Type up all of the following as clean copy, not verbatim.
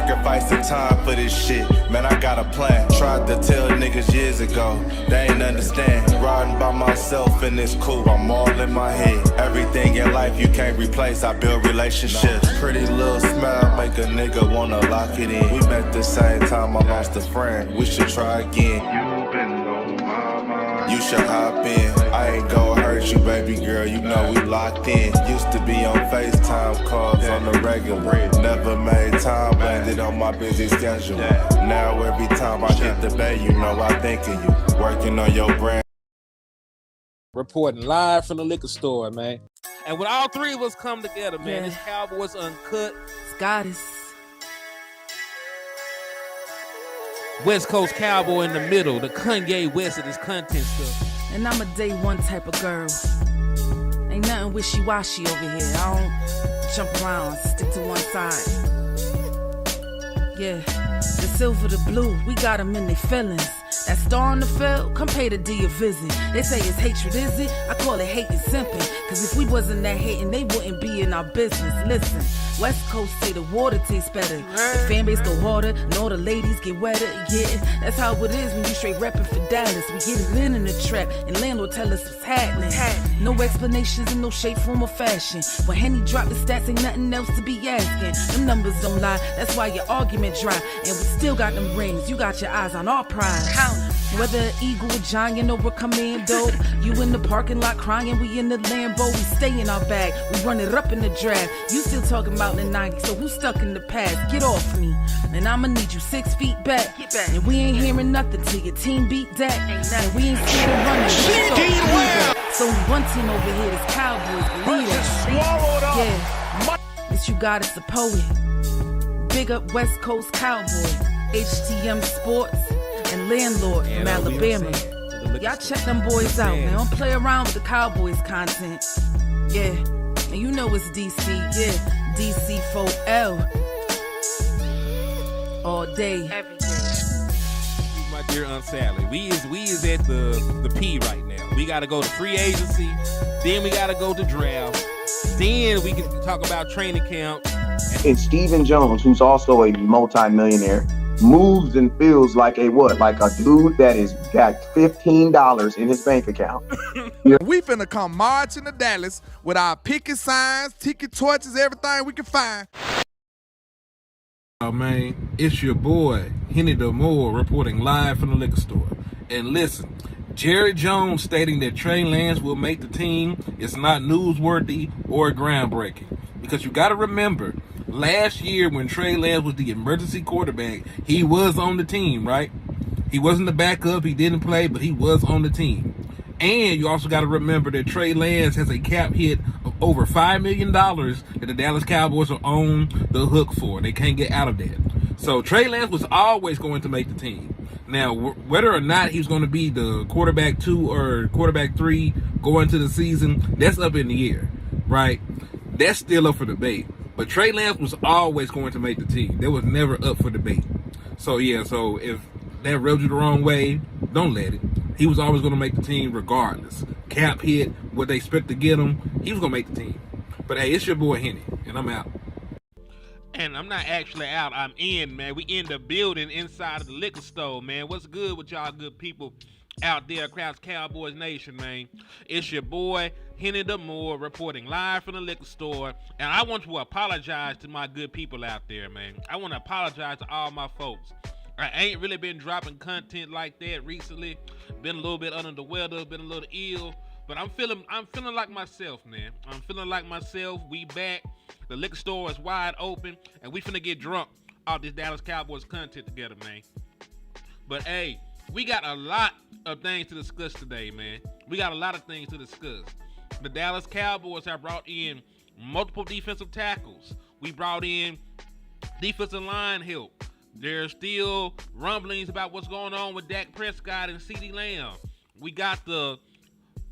sacrificing time for this shit. Man, I got a plan. Tried to tell niggas years ago, they ain't understand. Riding by myself and it's cool, I'm all in my head. Everything in life you can't replace, I build relationships. Pretty little smile make a nigga wanna lock it in. We met the same time I lost a friend, we should try again. You been on my mind, you should hop in. I ain't gonna hurt you, baby girl, you know we locked in. Used to be on FaceTime calls on the regular. Never made time, landed on my busy schedule. Now every time I hit the bay, you know I think of you. Working on your brand. Reporting live from the liquor store, man. And when all three of us come together, man, it's Cowboys UnCut. Scottis. West Coast Cowboy in the middle, the Kanye West of this content stuff. And I'm a day one type of girl. Ain't nothing wishy-washy over here. I don't jump around, stick to one side. Yeah, the silver, the blue, we got them in their feelings. That star on the field, come pay the D a visit. They say it's hatred, is it? I call it hate and simping. Cause if we wasn't that hating, they wouldn't be in our business. Listen, West Coast say the water tastes better. The fan base go harder, and all the ladies get wetter. Yeah, that's how it is when you straight reppin' for Dallas. We get it in the trap, and landlord tell us what's happening. No explanations in no shape, form, or fashion. When Henny drop the stats, ain't nothing else to be asking. Them numbers don't lie, that's why your argument dry. And we still got them rings, you got your eyes on our prize. Whether eagle, giant, or a commando, you in the parking lot crying, we in the Lambo, we stay in our bag, we run it up in the draft. You still talking about the 90s, so who's stuck in the past? Get off me, and I'ma need you 6 feet back. And we ain't hearing nothing till your team beat Dak. And we ain't scared of running. So only one team over here is Cowboys, believe it. Yeah, it's you got us a poet. Big up West Coast Cowboy, HTM Sports, and Landlord from Alabama. Y'all check them boys out, man. Don't play around with the Cowboys content. Yeah, and you know it's DC, yeah. DC 4L. All day. Every day. My dear Aunt Sally, we is at the P right now. We gotta go to free agency, then we gotta go to draft, then we can talk about training camp. And Stephen Jones, who's also a multi-millionaire, moves and feels like a what? Like a dude that is got $15 in his bank account. We finna come marching to Dallas with our picket signs, ticket torches, everything we can find. Oh man, it's your boy, Henny DeMoore, reporting live from the liquor store. And listen, Jerry Jones stating that Trey Lance will make the team is not newsworthy or groundbreaking. Because you gotta remember, last year when Trey Lance was the emergency quarterback, he was on the team, right? He wasn't the backup, he didn't play, but he was on the team. And you also got to remember that Trey Lance has a cap hit of over $5 million that the Dallas Cowboys are on the hook for. They can't get out of that. So Trey Lance was always going to make the team. Now, whether or not he's going to be the quarterback 2 or quarterback 3 going into the season, that's up in the air, right? That's still up for debate. But Trey Lance was always going to make the team. That was never up for debate. So, yeah, so if that rubs you the wrong way, don't let it. He was always going to make the team regardless. Cap hit, what they expect to get him, he was going to make the team. But, hey, it's your boy Henny, and I'm out. And I'm not actually out. I'm in, man. We in the building inside of the liquor store, man. What's good with y'all good people out there across Cowboys Nation, man? It's your boy Henny DeMoore reporting live from the liquor store. And I want to apologize to my good people out there, man. I want to apologize to all my folks. I ain't really been dropping content like that recently. Been a little bit under the weather, been a little ill. But I'm feeling like myself, man. I'm feeling like myself. We back. The liquor store is wide open, and we finna get drunk off this Dallas Cowboys content together, man. But hey, we got a lot of things to discuss today, man. We got a lot of things to discuss. The Dallas Cowboys have brought in multiple defensive tackles. We brought in defensive line help. There's still rumblings about what's going on with Dak Prescott and CeeDee Lamb. We got the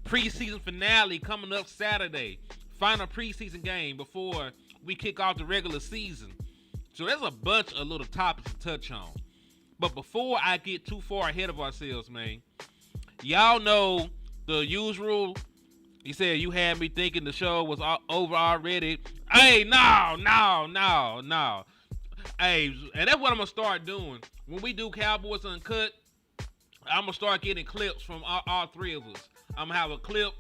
preseason finale coming up Saturday. Final preseason game before we kick off the regular season. So there's a bunch of little topics to touch on. But before I get too far ahead of ourselves, man, y'all know the usual. He said you had me thinking the show was over already. Hey, no. Hey, and that's what I'm gonna start doing when we do Cowboys Uncut. I'm gonna start getting clips from all three of us. I'm gonna have a clip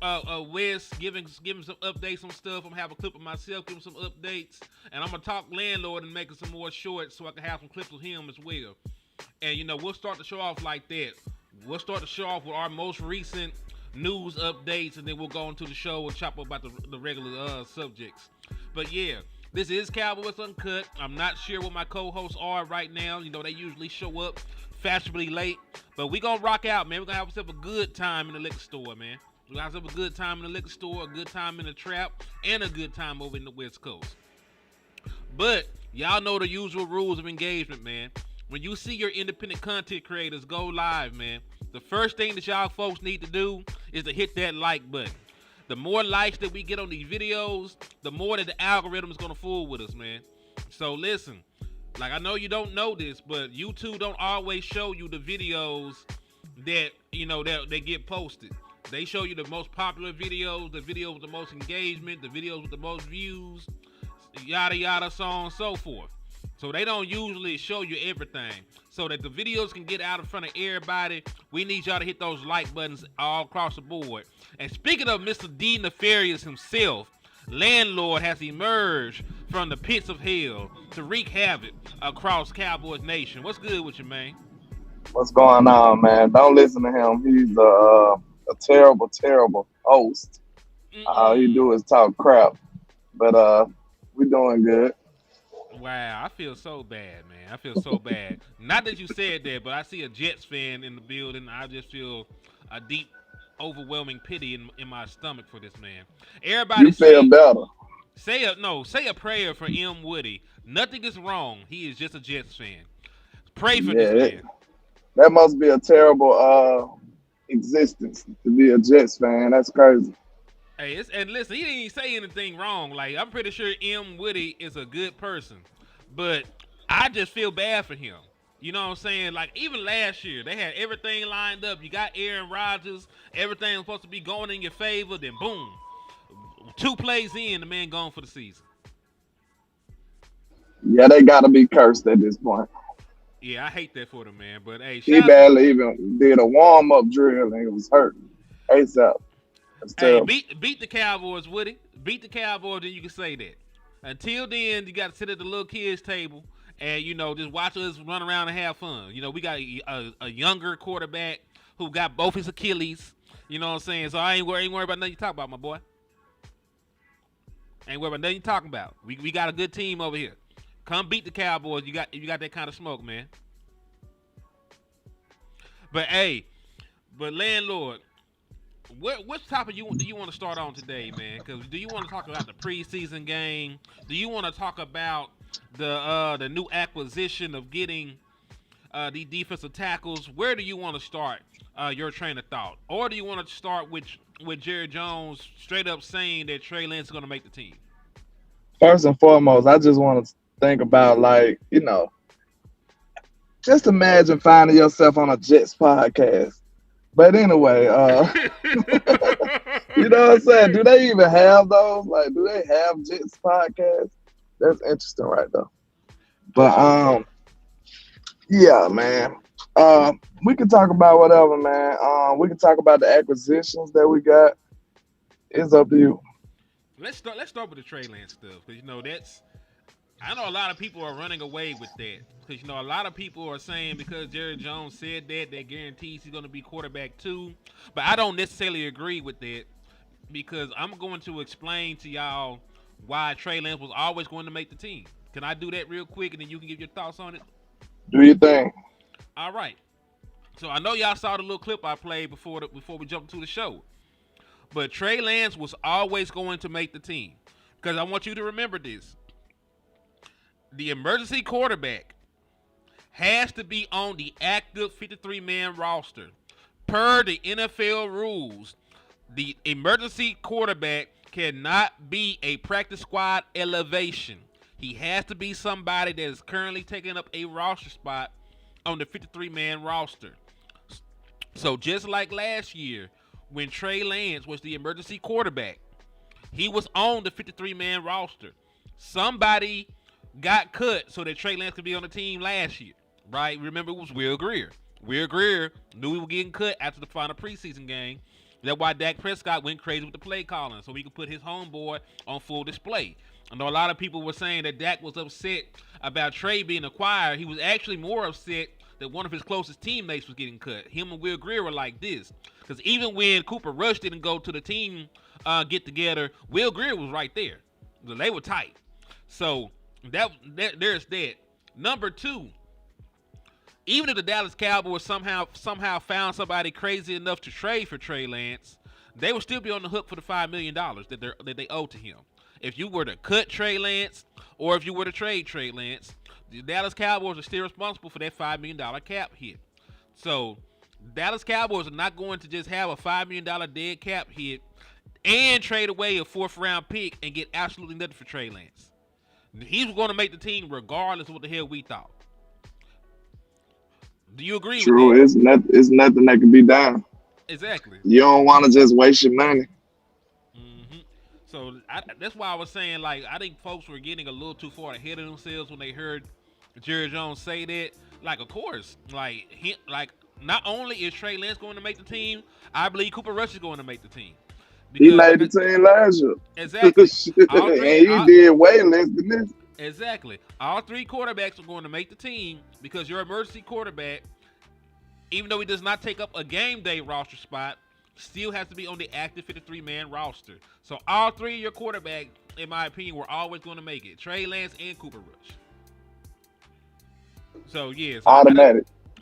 of Wes giving some updates on stuff. I'm gonna have a clip of myself giving some updates, and I'm gonna talk landlord and making some more shorts so I can have some clips of him as well. And we'll start the show off like that. We'll start the show off with our most recent news updates, and then we'll go into the show and chop up about the regular subjects. But yeah, this is Cowboys Uncut. I'm not sure what my co-hosts are right now. They usually show up fashionably late, but we gonna rock out, man. We're gonna have ourselves a good time in the liquor store, man. We're gonna have ourselves a good time in the liquor store, a good time in the trap, and a good time over in the West Coast. But y'all know the usual rules of engagement, man. When you see your independent content creators go live, man, the first thing that y'all folks need to do is to hit that like button. The more likes that we get on these videos, the more that the algorithm is going to fool with us, man. So listen, like I know you don't know this, but YouTube don't always show you the videos that, that they get posted. They show you the most popular videos, the videos with the most engagement, the videos with the most views, yada, yada, so on and so forth. So they don't usually show you everything. So that the videos can get out in front of everybody, we need y'all to hit those like buttons all across the board. And speaking of Mr. D. Nefarious himself, Landlord has emerged from the pits of hell to wreak havoc across Cowboys Nation. What's good with you, man? What's going on, man? Don't listen to him. He's a terrible, terrible host. All he do is talk crap. But we doing good. Wow, I feel so bad, man. I feel so bad. Not that you said that, but I see a Jets fan in the building. I just feel a deep, overwhelming pity in my stomach for this man. Everybody you feel better. Say a prayer for M. Woody. Nothing is wrong. He is just a Jets fan. Pray for this man. That must be a terrible existence to be a Jets fan. That's crazy. Hey, and listen, he didn't even say anything wrong. Like, I'm pretty sure M. Woody is a good person, but I just feel bad for him. You know what I'm saying? Like, even last year, they had everything lined up. You got Aaron Rodgers. Everything was supposed to be going in your favor. Then, boom, 2 plays in, the man gone for the season. Yeah, they got to be cursed at this point. Yeah, I hate that for them, man. But, hey, he barely even did a warm-up drill, and he was hurt. ASAP. Hey, beat the Cowboys, Woody. Beat the Cowboys, then you can say that. Until then, you got to sit at the little kids' table and, just watch us run around and have fun. We got a younger quarterback who got both his Achilles. You know what I'm saying? So I ain't worried about nothing you talk about, my boy. Ain't worried about nothing you talking about. We got a good team over here. Come beat the Cowboys. You got that kind of smoke, man. But, hey, Landlord, which topic do you want to start on today, man? Because do you want to talk about the preseason game? Do you want to talk about the new acquisition of getting the defensive tackles? Where do you want to start your train of thought? Or do you want to start with Jerry Jones straight up saying that Trey Lance is going to make the team? First and foremost, I just want to think about, just imagine finding yourself on a Jets podcast. But anyway, you know what I'm saying? Do they even have those? Like, do they have Jets podcasts? That's interesting right there. But, yeah, man. We can talk about whatever, man. We can talk about the acquisitions that we got. It's up to you. Let's start with the Trey Lance stuff. Because, I know a lot of people are running away with that. Because, a lot of people are saying because Jerry Jones said that guarantees he's going to be quarterback 2. But I don't necessarily agree with that because I'm going to explain to y'all why Trey Lance was always going to make the team. Can I do that real quick and then you can give your thoughts on it? Do your thing. All right. So I know y'all saw the little clip I played before we jumped into the show. But Trey Lance was always going to make the team. Because I want you to remember this. The emergency quarterback has to be on the active 53-man roster. Per the NFL rules, the emergency quarterback cannot be a practice squad elevation. He has to be somebody that is currently taking up a roster spot on the 53-man roster. So just like last year, when Trey Lance was the emergency quarterback, he was on the 53-man roster. Somebody got cut so that Trey Lance could be on the team last year, right? Remember, it was Will Greer. Will Greer knew he was getting cut after the final preseason game. That's why Dak Prescott went crazy with the play calling, so he could put his homeboy on full display. I know a lot of people were saying that Dak was upset about Trey being acquired. He was actually more upset that one of his closest teammates was getting cut. Him and Will Greer were like this. Because even when Cooper Rush didn't go to the team get together, Will Greer was right there. They were tight. So there's that. Number two, even if the Dallas Cowboys somehow found somebody crazy enough to trade for Trey Lance, they would still be on the hook for the $5 million that they owe to him. If you were to cut Trey Lance or if you were to trade Trey Lance, the Dallas Cowboys are still responsible for that $5 million cap hit. So Dallas Cowboys are not going to just have a $5 million dead cap hit and trade away a 4th-round pick and get absolutely nothing for Trey Lance. He was going to make the team regardless of what the hell we thought. Do you agree True, with that? it's nothing that can be done. Exactly. You don't want to just waste your money. Mm-hmm. So that's why I was saying, like, I think folks were getting a little too far ahead of themselves when they heard Jerry Jones say that. Like, of course, not only is Trey Lance going to make the team, I believe Cooper Rush is going to make the team. He made the team last year. Exactly. And he did way less than this. Exactly. All 3 quarterbacks are going to make the team because your emergency quarterback, even though he does not take up a game day roster spot, still has to be on the active 53-man roster. So all 3 of your quarterbacks, in my opinion, were always going to make it. Trey Lance and Cooper Rush. So, yeah. So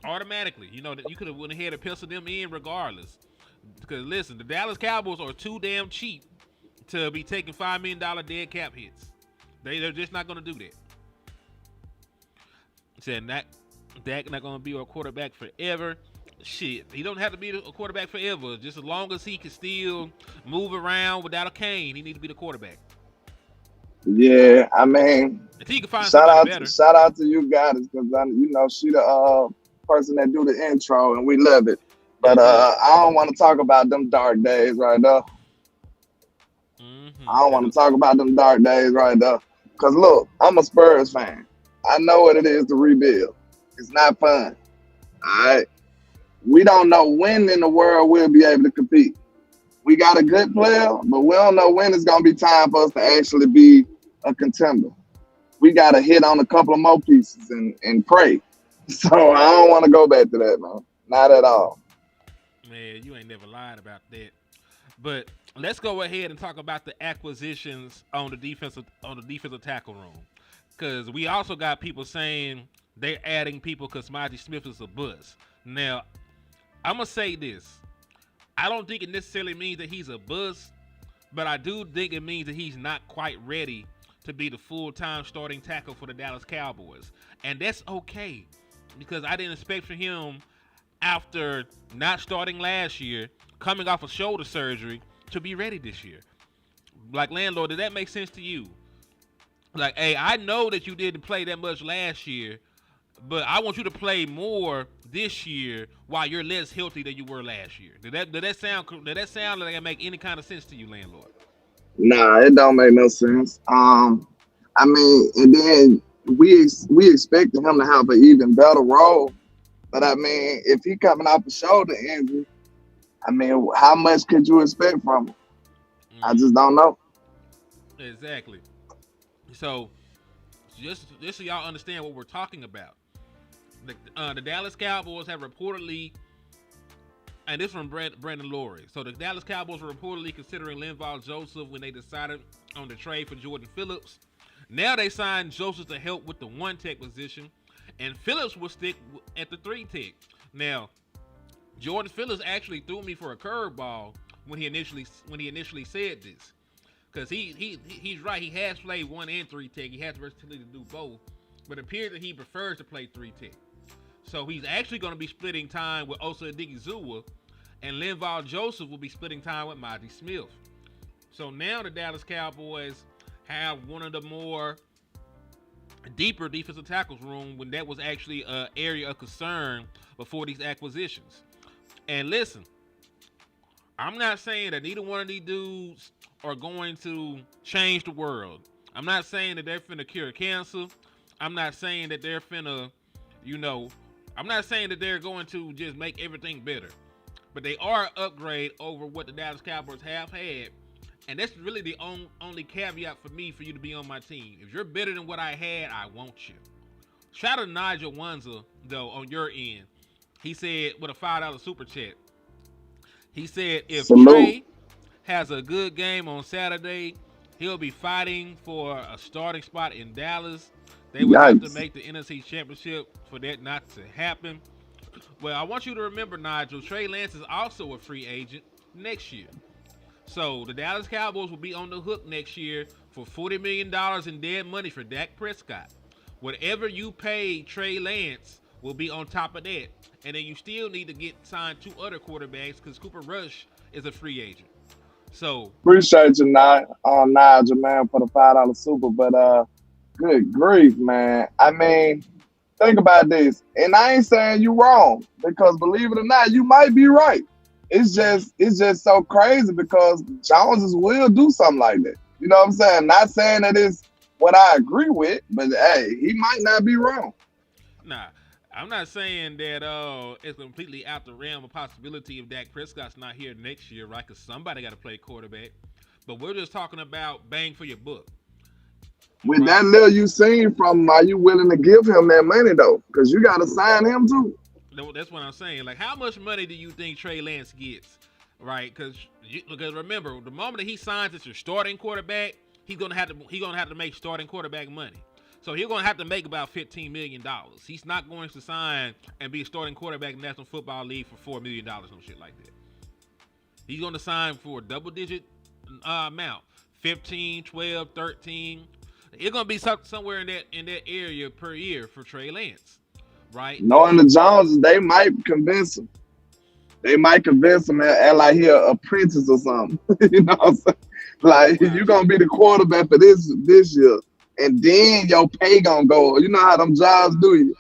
automatically. You know, that you could have went ahead and penciled them in regardless. Because, listen, the Dallas Cowboys are too damn cheap to be taking $5 million dead cap hits. They're just not going to do that. Said Dak not going to be a quarterback forever. Shit, he don't have to be a quarterback forever. Just as long as he can still move around without a cane, he needs to be the quarterback. Yeah, I mean, until you can find shout somebody better. Shout out to you guys because she the person that do the intro and we love it. But I don't want to talk about them dark days right now. Mm-hmm. I don't want to talk about them dark days right now. Because look, I'm a Spurs fan. I know what it is to rebuild. It's not fun. All right. We don't know when in the world we'll be able to compete. We got a good player, but we don't know when it's going to be time for us to actually be a contender. We got to hit on a couple of more pieces and pray. So I don't want to go back to that, man. Not at all. Man, you ain't never lied about that. But let's go ahead and talk about the acquisitions on the defensive tackle room. Because we also got people saying they're adding people because Monty Smith is a bust. Now, I'm going to say this. I don't think it necessarily means that he's a bust, but I do think it means that he's not quite ready to be the full-time starting tackle for the Dallas Cowboys. And that's okay, because I didn't expect for him, after not starting last year, coming off of shoulder surgery, to be ready this year. Like, landlord, did that make sense to you? Like, hey, I know that you didn't play that much last year, but I want you to play more this year while you're less healthy than you were last year. Did that sound like it make any kind of sense to you, landlord? Nah, it don't make no sense. I mean, and then we expected him to have an even better role. But I mean, if he coming off a shoulder injury, I mean, how much could you expect from him? I just don't know. Exactly. So, just so y'all understand what we're talking about, the Dallas Cowboys have reportedly, and this from Brandon Laurie. So the Dallas Cowboys were reportedly considering Linval Joseph when they decided on the trade for Jordan Phillips. Now they signed Joseph to help with the 1-tech position, and Phillips will stick at the 3-tech. Now, Jordan Phillips actually threw me for a curveball when he initially said this, because he's right. He has played 1 and 3-tech. He has the versatility to do both, but it appears that he prefers to play 3-tech. So he's actually going to be splitting time with Osa Odigizua, and Linval Joseph will be splitting time with Monty Smith. So now the Dallas Cowboys have one of the more deeper defensive tackles room, when that was actually an area of concern before these acquisitions. And listen, I'm not saying that neither one of these dudes are going to change the world. I'm not saying that they're finna cure cancer. I'm not saying that they're finna, you know, I'm not saying that they're going to just make everything better. But they are an upgrade over what the Dallas Cowboys have had. And that's really the only caveat for me for you to be on my team. If you're better than what I had, I want you. Shout out to Nigel Wanza, though, on your end. He said, with a $5 super chat, he said, if Salute. Trey has a good game on Saturday, he'll be fighting for a starting spot in Dallas. They would have to Yikes. make the NFC Championship for that not to happen. Well, I want you to remember, Nigel, Trey Lance is also a free agent next year. So the Dallas Cowboys will be on the hook next year for $40 million in dead money for Dak Prescott. Whatever you pay Trey Lance will be on top of that. And then you still need to get signed 2 other quarterbacks because Cooper Rush is a free agent. So Appreciate you, Nigel, man, for the $5 super. But good grief, man. I mean, think about this, and I ain't saying you wrong because believe it or not, you might be right. It's just so crazy because Joneses will do something like that. You know what I'm saying? Not saying that it's what I agree with, but hey, he might not be wrong. Nah, I'm not saying that it's completely out the realm of possibility if Dak Prescott's not here next year, right? Because somebody got to play quarterback. But we're just talking about bang for your buck. With Right. that little you seen from him, are you willing to give him that money though? Because you got to sign him too. That's what I'm saying. Like, how much money do you think Trey Lance gets, right? Because remember, the moment that he signs as your starting quarterback, he's gonna have to make starting quarterback money. So he's gonna have to make about $15 million. He's not going to sign and be a starting quarterback in the National Football League for $4 million, no shit like that. He's gonna sign for a double-digit amount, 15, 12, 13. It's gonna be somewhere in that area per year for Trey Lance. Right? Knowing the Joneses, they might convince him. They might convince him and like he a apprentice or something. You know what I'm saying? Like you're gonna be the quarterback for this year, and then your pay gonna go. You know how them jobs do you?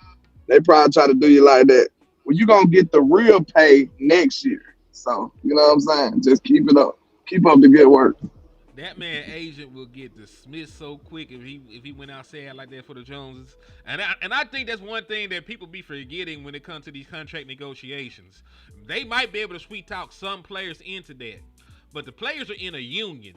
They probably try to do you like that. Well, you gonna get the real pay next year. So you know what I'm saying? Just keep it up. Keep up the good work. That man agent will get dismissed so quick if he went outside like that for the Joneses. And I think that's one thing that people be forgetting when it comes to these contract negotiations. They might be able to sweet talk some players into that, but the players are in a union,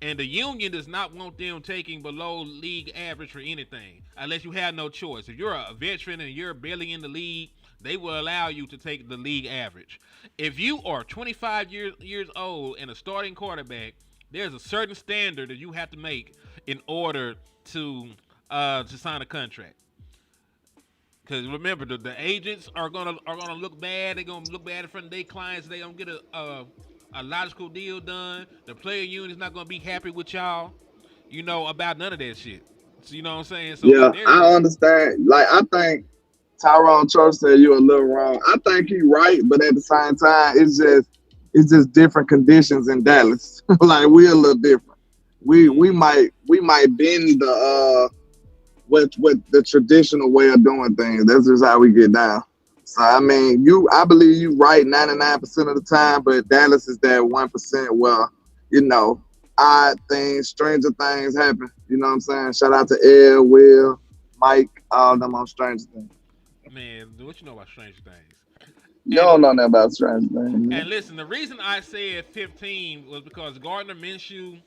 and the union does not want them taking below league average for anything unless you have no choice. If you're a veteran and you're barely in the league, they will allow you to take the league average. If you are 25 years old and a starting quarterback, there's a certain standard that you have to make in order to sign a contract. Because remember, the agents are gonna look bad. They're gonna look bad in front of their clients. They don't get a logical deal done. The player union is not gonna be happy with y'all, about none of that shit. So, you know what I'm saying? So Yeah, I understand. Like I think Tyrone Church said you're a little wrong. I think he's right, but at the same time, it's just different conditions in Dallas. Like we're a little different. We might bend the with the traditional way of doing things. That's just how we get down. So I mean, I believe you right 99% of the time, but Dallas is that 1% where odd things, stranger things happen. You know what I'm saying? Shout out to Ed, Will, Mike, all them on Stranger Things. Man, what you know about Stranger Things? You don't know nothing about Stranger Things. And listen, the reason I said 15 was because Gardner Minshew,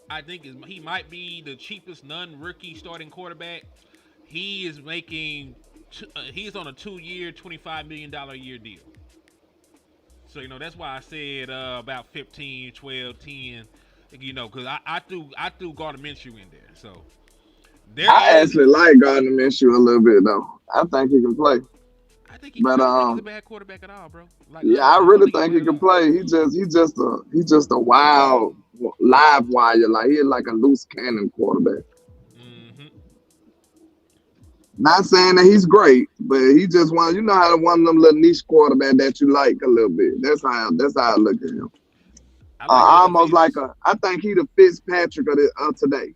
I think he might be the cheapest non-rookie starting quarterback. He is making, he's on a 2-year, $25 million a year deal. So, that's why I said about 15, 12, 10, because I threw Gardner Minshew in there. So, I actually like Gardner Minshew a little bit, though. I think he can play. I think he's a bad quarterback at all, bro. I really think he can play. He's just a wild live wire. Like he's like a loose cannon quarterback. Mm-hmm. Not saying that he's great, but he just one. You know how one of them little niche quarterback that you like a little bit. That's how I look at him. Almost like I think he the Fitzpatrick of today.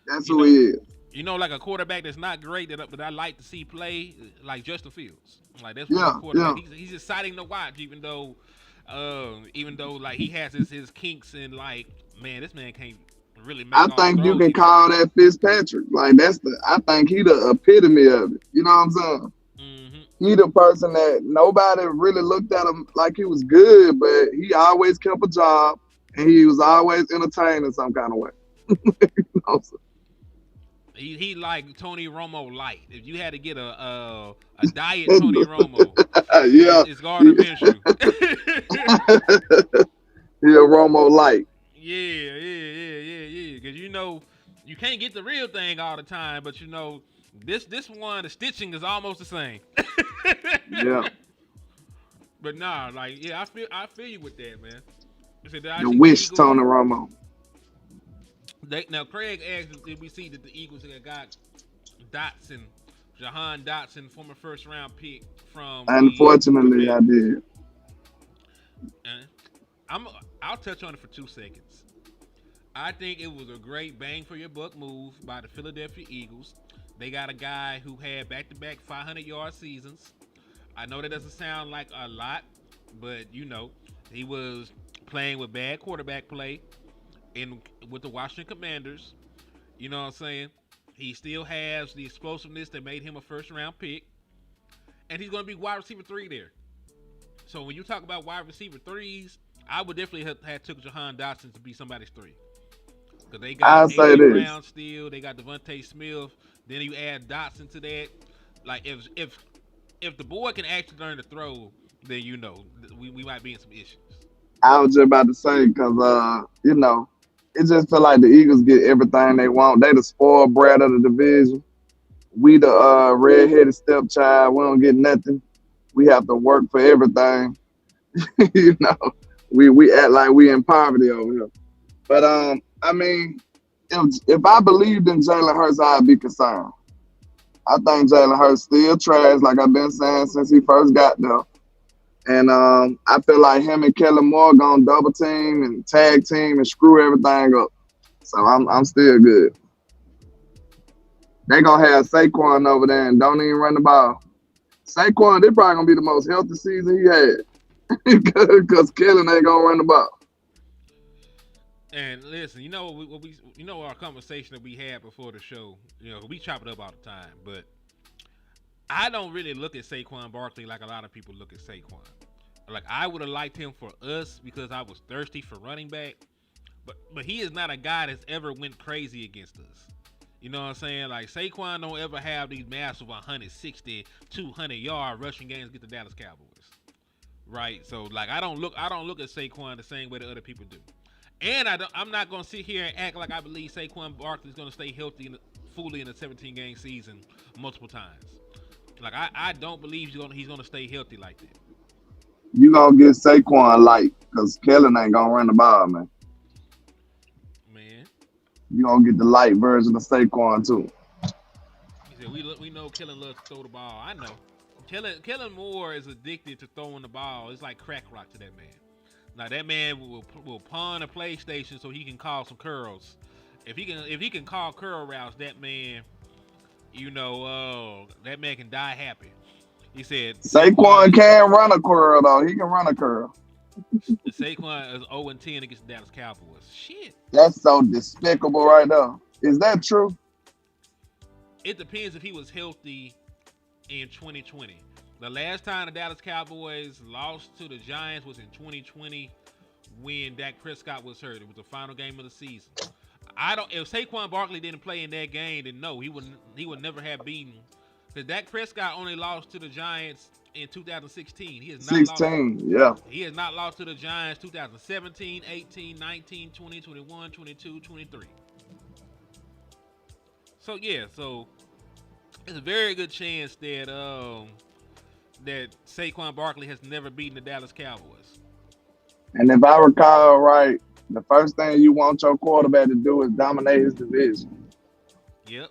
That's who he is. Like a quarterback that's not great that I like to see play, like Justin Fields. Like that's one quarterback. Yeah. He's exciting to watch, even though like he has his kinks and like, man, this man can't really make I all the think you throws. can call that Fitzpatrick. Like I think he the epitome of it. You know what I'm saying? He the person that nobody really looked at him like he was good, but he always kept a job and he was always entertained in some kind of way. You know, so. He like Tony Romo light. If you had to get a diet Tony Romo, Yeah. it's Gardner Minshew. Yeah, Romo light. Yeah. Because you can't get the real thing all the time, but this one, the stitching is almost the same. Yeah. But nah, like I feel you with that, man. The wish Tony Romo. Now Craig asked if we see that the Eagles got Jahan Dotson, former first round pick from. Unfortunately, I did. I'll touch on it for 2 seconds. I think it was a great bang for your buck move by the Philadelphia Eagles. They got a guy who had back-to-back 500-yard seasons. I know that doesn't sound like a lot, but he was playing with bad quarterback play with the Washington Commanders. You know what I'm saying? He still has the explosiveness that made him a first-round pick, and he's going to be wide receiver 3 there. So when you talk about wide receiver 3s, I would definitely have took Jahan Dotson to be somebody's 3. Because they got A.J. Brown still, they got Devontae Smith. Then you add Dotson to that. Like if the boy can actually learn to throw, then we might be in some issues. I was just about to say because it just feel like the Eagles get everything they want. They the spoiled brat of the division. We the red-headed stepchild. We don't get nothing. We have to work for everything. We act like we in poverty over here. But I mean, if I believed in Jalen Hurts, I'd be concerned. I think Jalen Hurts still trash, like I've been saying since he first got there. And I feel like him and Kellen Moore gonna double team and tag team and screw everything up. So I'm still good. They gonna have Saquon over there and don't even run the ball. Saquon, they probably gonna be the most healthy season he had because Kellen ain't gonna run the ball. And listen, our conversation that we had before the show. We chop it up all the time, but I don't really look at Saquon Barkley like a lot of people look at Saquon. Like I would have liked him for us because I was thirsty for running back, but he is not a guy that's ever went crazy against us. You know what I'm saying? Like Saquon don't ever have these massive 160, 200-yard rushing games against the Dallas Cowboys, right? So like I don't look at Saquon the same way that other people do. And I'm not going to sit here and act like I believe Saquon Barkley is going to stay healthy fully in a 17-game season multiple times. Like I don't believe he's going to stay healthy like that. You going to get Saquon light because Kellen ain't going to run the ball, man. You going to get the light version of Saquon, too. He said, we know Kellen loves to throw the ball. I know. Kellen Moore is addicted to throwing the ball. It's like crack rock to that man. Now that man will pawn a PlayStation so he can call some curls. If he can call curl routes, that man, that man can die happy. He said Saquon can't run a curl though. He can run a curl. Saquon is 0-10 against the Dallas Cowboys. Shit. That's so despicable right now. Is that true? It depends if he was healthy in 2020. The last time the Dallas Cowboys lost to the Giants was in 2020 when Dak Prescott was hurt. It was the final game of the season. If Saquon Barkley didn't play in that game, then no, he would never have beaten. Because Dak Prescott only lost to the Giants in 2016. He has not lost to the Giants 2017, 18, 19, 20, 21, 22, 23. So yeah, it's a very good chance that Saquon Barkley has never beaten the Dallas Cowboys. And if I recall right, the first thing you want your quarterback to do is dominate his division. Yep.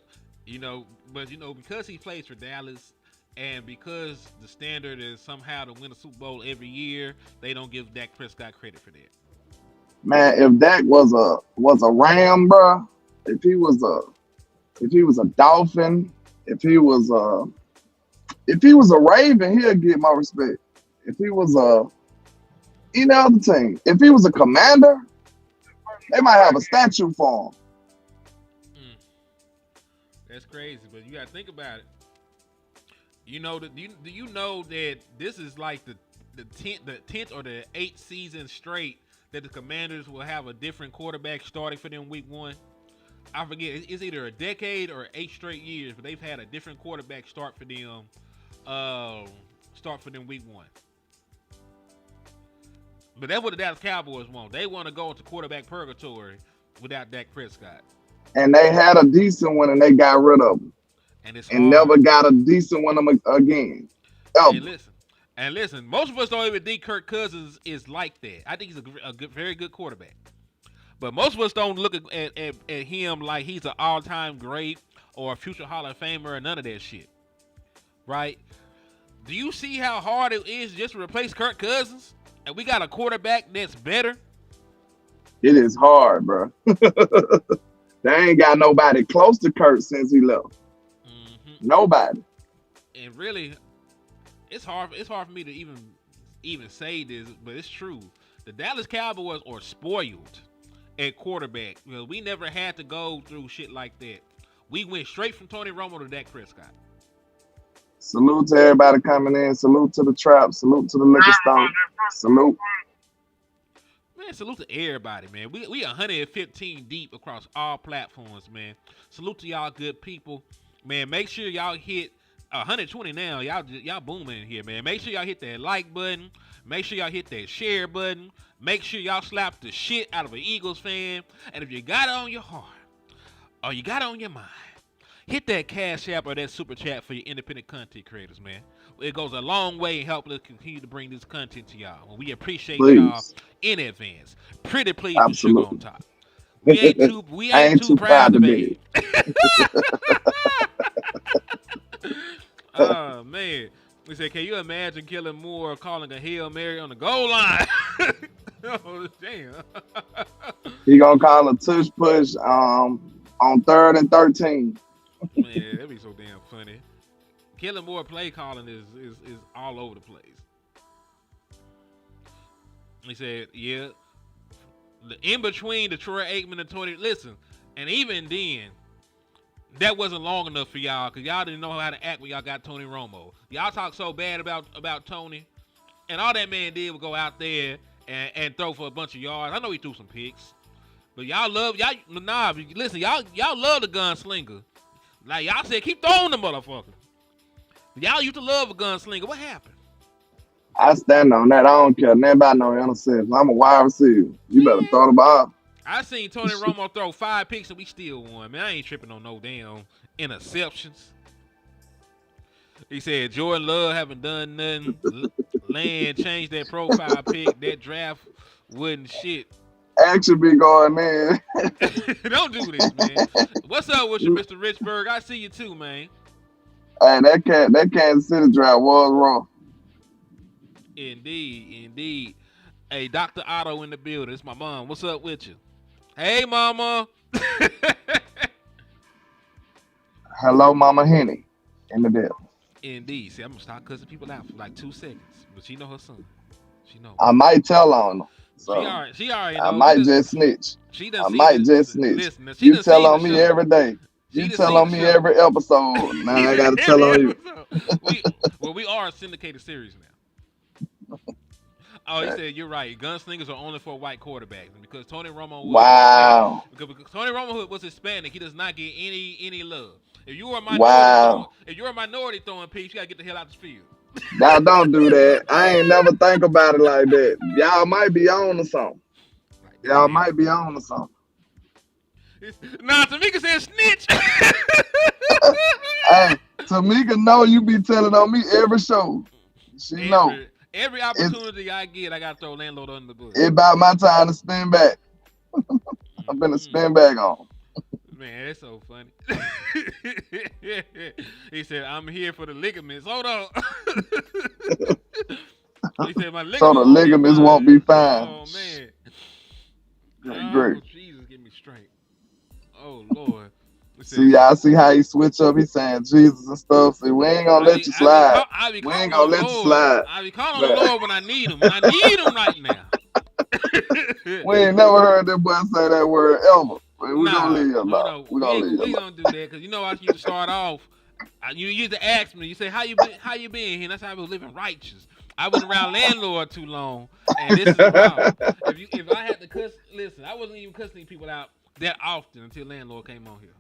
But because he plays for Dallas and because the standard is somehow to win a Super Bowl every year, they don't give Dak Prescott credit for that. Man, if Dak was a Ram, bro, if he was a Dolphin, if he was a Raven, he'll get my respect. If he was any other team, if he was a Commander, they might have a statue for him. That's crazy, but you got to think about it. You know that do you know that this is like the 10th or the 8th season straight that the Commanders will have a different quarterback starting for them week 1. I forget, it's either a decade or 8 straight years, but they've had a different quarterback start for them week 1. But that's what the Dallas Cowboys want. They want to go into quarterback purgatory without Dak Prescott. And they had a decent one and they got rid of him. And never got a decent one again. And listen, most of us don't even think Kirk Cousins is like that. I think he's a very good quarterback. But most of us don't look at him like he's an all-time great or a future Hall of Famer or none of that shit. Right? Do you see how hard it is just to replace Kirk Cousins? And we got a quarterback that's better? It is hard, bro. They ain't got nobody close to Kirk since he left. Nobody. And really, it's hard for me to even say this, but it's true. The Dallas Cowboys are spoiled at quarterback. You know, we never had to go through shit like that. We went straight from Tony Romo to Dak Prescott. Salute to everybody coming in. Salute to the trap. Salute to the liquor store. Salute. Man, salute to everybody, man. We 115 deep across all platforms, man. Salute to y'all good people. Man, make sure y'all hit 120 now. Y'all booming in here, man. Make sure y'all hit that like button. Make sure y'all hit that share button. Make sure y'all slap the shit out of an Eagles fan. And if you got it on your heart or you got it on your mind, hit that Cash App or that Super Chat for your independent content creators, man. It goes a long way in helping us continue to bring this content to y'all. And we appreciate y'all in advance. Pretty please with sugar on top. We ain't too proud to be. Oh, man. We said, can you imagine Kellen Moore calling a Hail Mary on the goal line? Oh, damn. He gonna call a tush push on 3rd and 13. Man, that'd be so damn funny. Kellen Moore play calling is all over the place. He said, yeah, the in between the Troy Aikman and Tony. Listen, and even then, that wasn't long enough for y'all because y'all didn't know how to act when y'all got Tony Romo. Y'all talk so bad about Tony, and all that man did was go out there and throw for a bunch of yards. I know he threw some picks, but y'all love y'all. Nah, listen, y'all love the gunslinger. Like y'all said, keep throwing the motherfucker. Y'all used to love a gunslinger. What happened? I stand on that. I don't care nothing about no interceptions. I'm a wide receiver. You better throw the ball. I seen Tony Romo throw 5 picks and we still won. Man, I ain't tripping on no damn interceptions. He said Jordan Love haven't done nothing. Land changed that profile pick. That draft wasn't shit. Action be going in. Don't do this, man. What's up with you, Mr. Richburg? I see you too, man. Hey, that Kansas City draft was wrong. Indeed. Hey, Dr. Otto in the building. It's my mom. What's up with you? Hey, mama. Hello, Mama Henny in the building. Indeed. See, I'm going to start cussing people out for like 2 seconds. But she know her son. She know. I might tell on them. So she already know. I might just snitch. I might just snitch. Listen, you tell on me every day. You tell on me every episode. Now I got to tell on you. We are a syndicated series now. Oh, he said you're right. Gunslingers are only for white quarterbacks because Tony Romo was because Tony Romo was Hispanic. He does not get any love. If you are a minority throwing picks, you gotta get the hell out of the field. Now don't do that. I ain't never think about it like that. Y'all might be on to something. Y'all might be on to something. Nah, Tamika said snitch. Hey, Tamika know you be telling on me every show. She know. Every opportunity I get, I gotta throw landlord under the bush. It's about my time to spin back. I'm gonna spin back on. Man, that's so funny. He said, I'm here for the ligaments. Hold on. He said, my ligaments so the ligaments won't be fine. Oh, man. Great. Oh, Jesus, get me straight. Oh, Lord. See how he switch up. He's saying Jesus and stuff. See, we ain't gonna let you slide. We ain't gonna let you slide. I be calling on the Lord when I need him. I need him right now. We ain't never heard that boy say that word ever. We're gonna leave you hold alone. on. We're gonna leave you We alone. gonna do that because you know I used to start off. You used to ask me. You say how you been? How you been? And that's how I was living righteous. I wasn't around landlord too long, and this is the problem. If I had to cuss, listen, I wasn't even cussing people out that often until landlord came on here.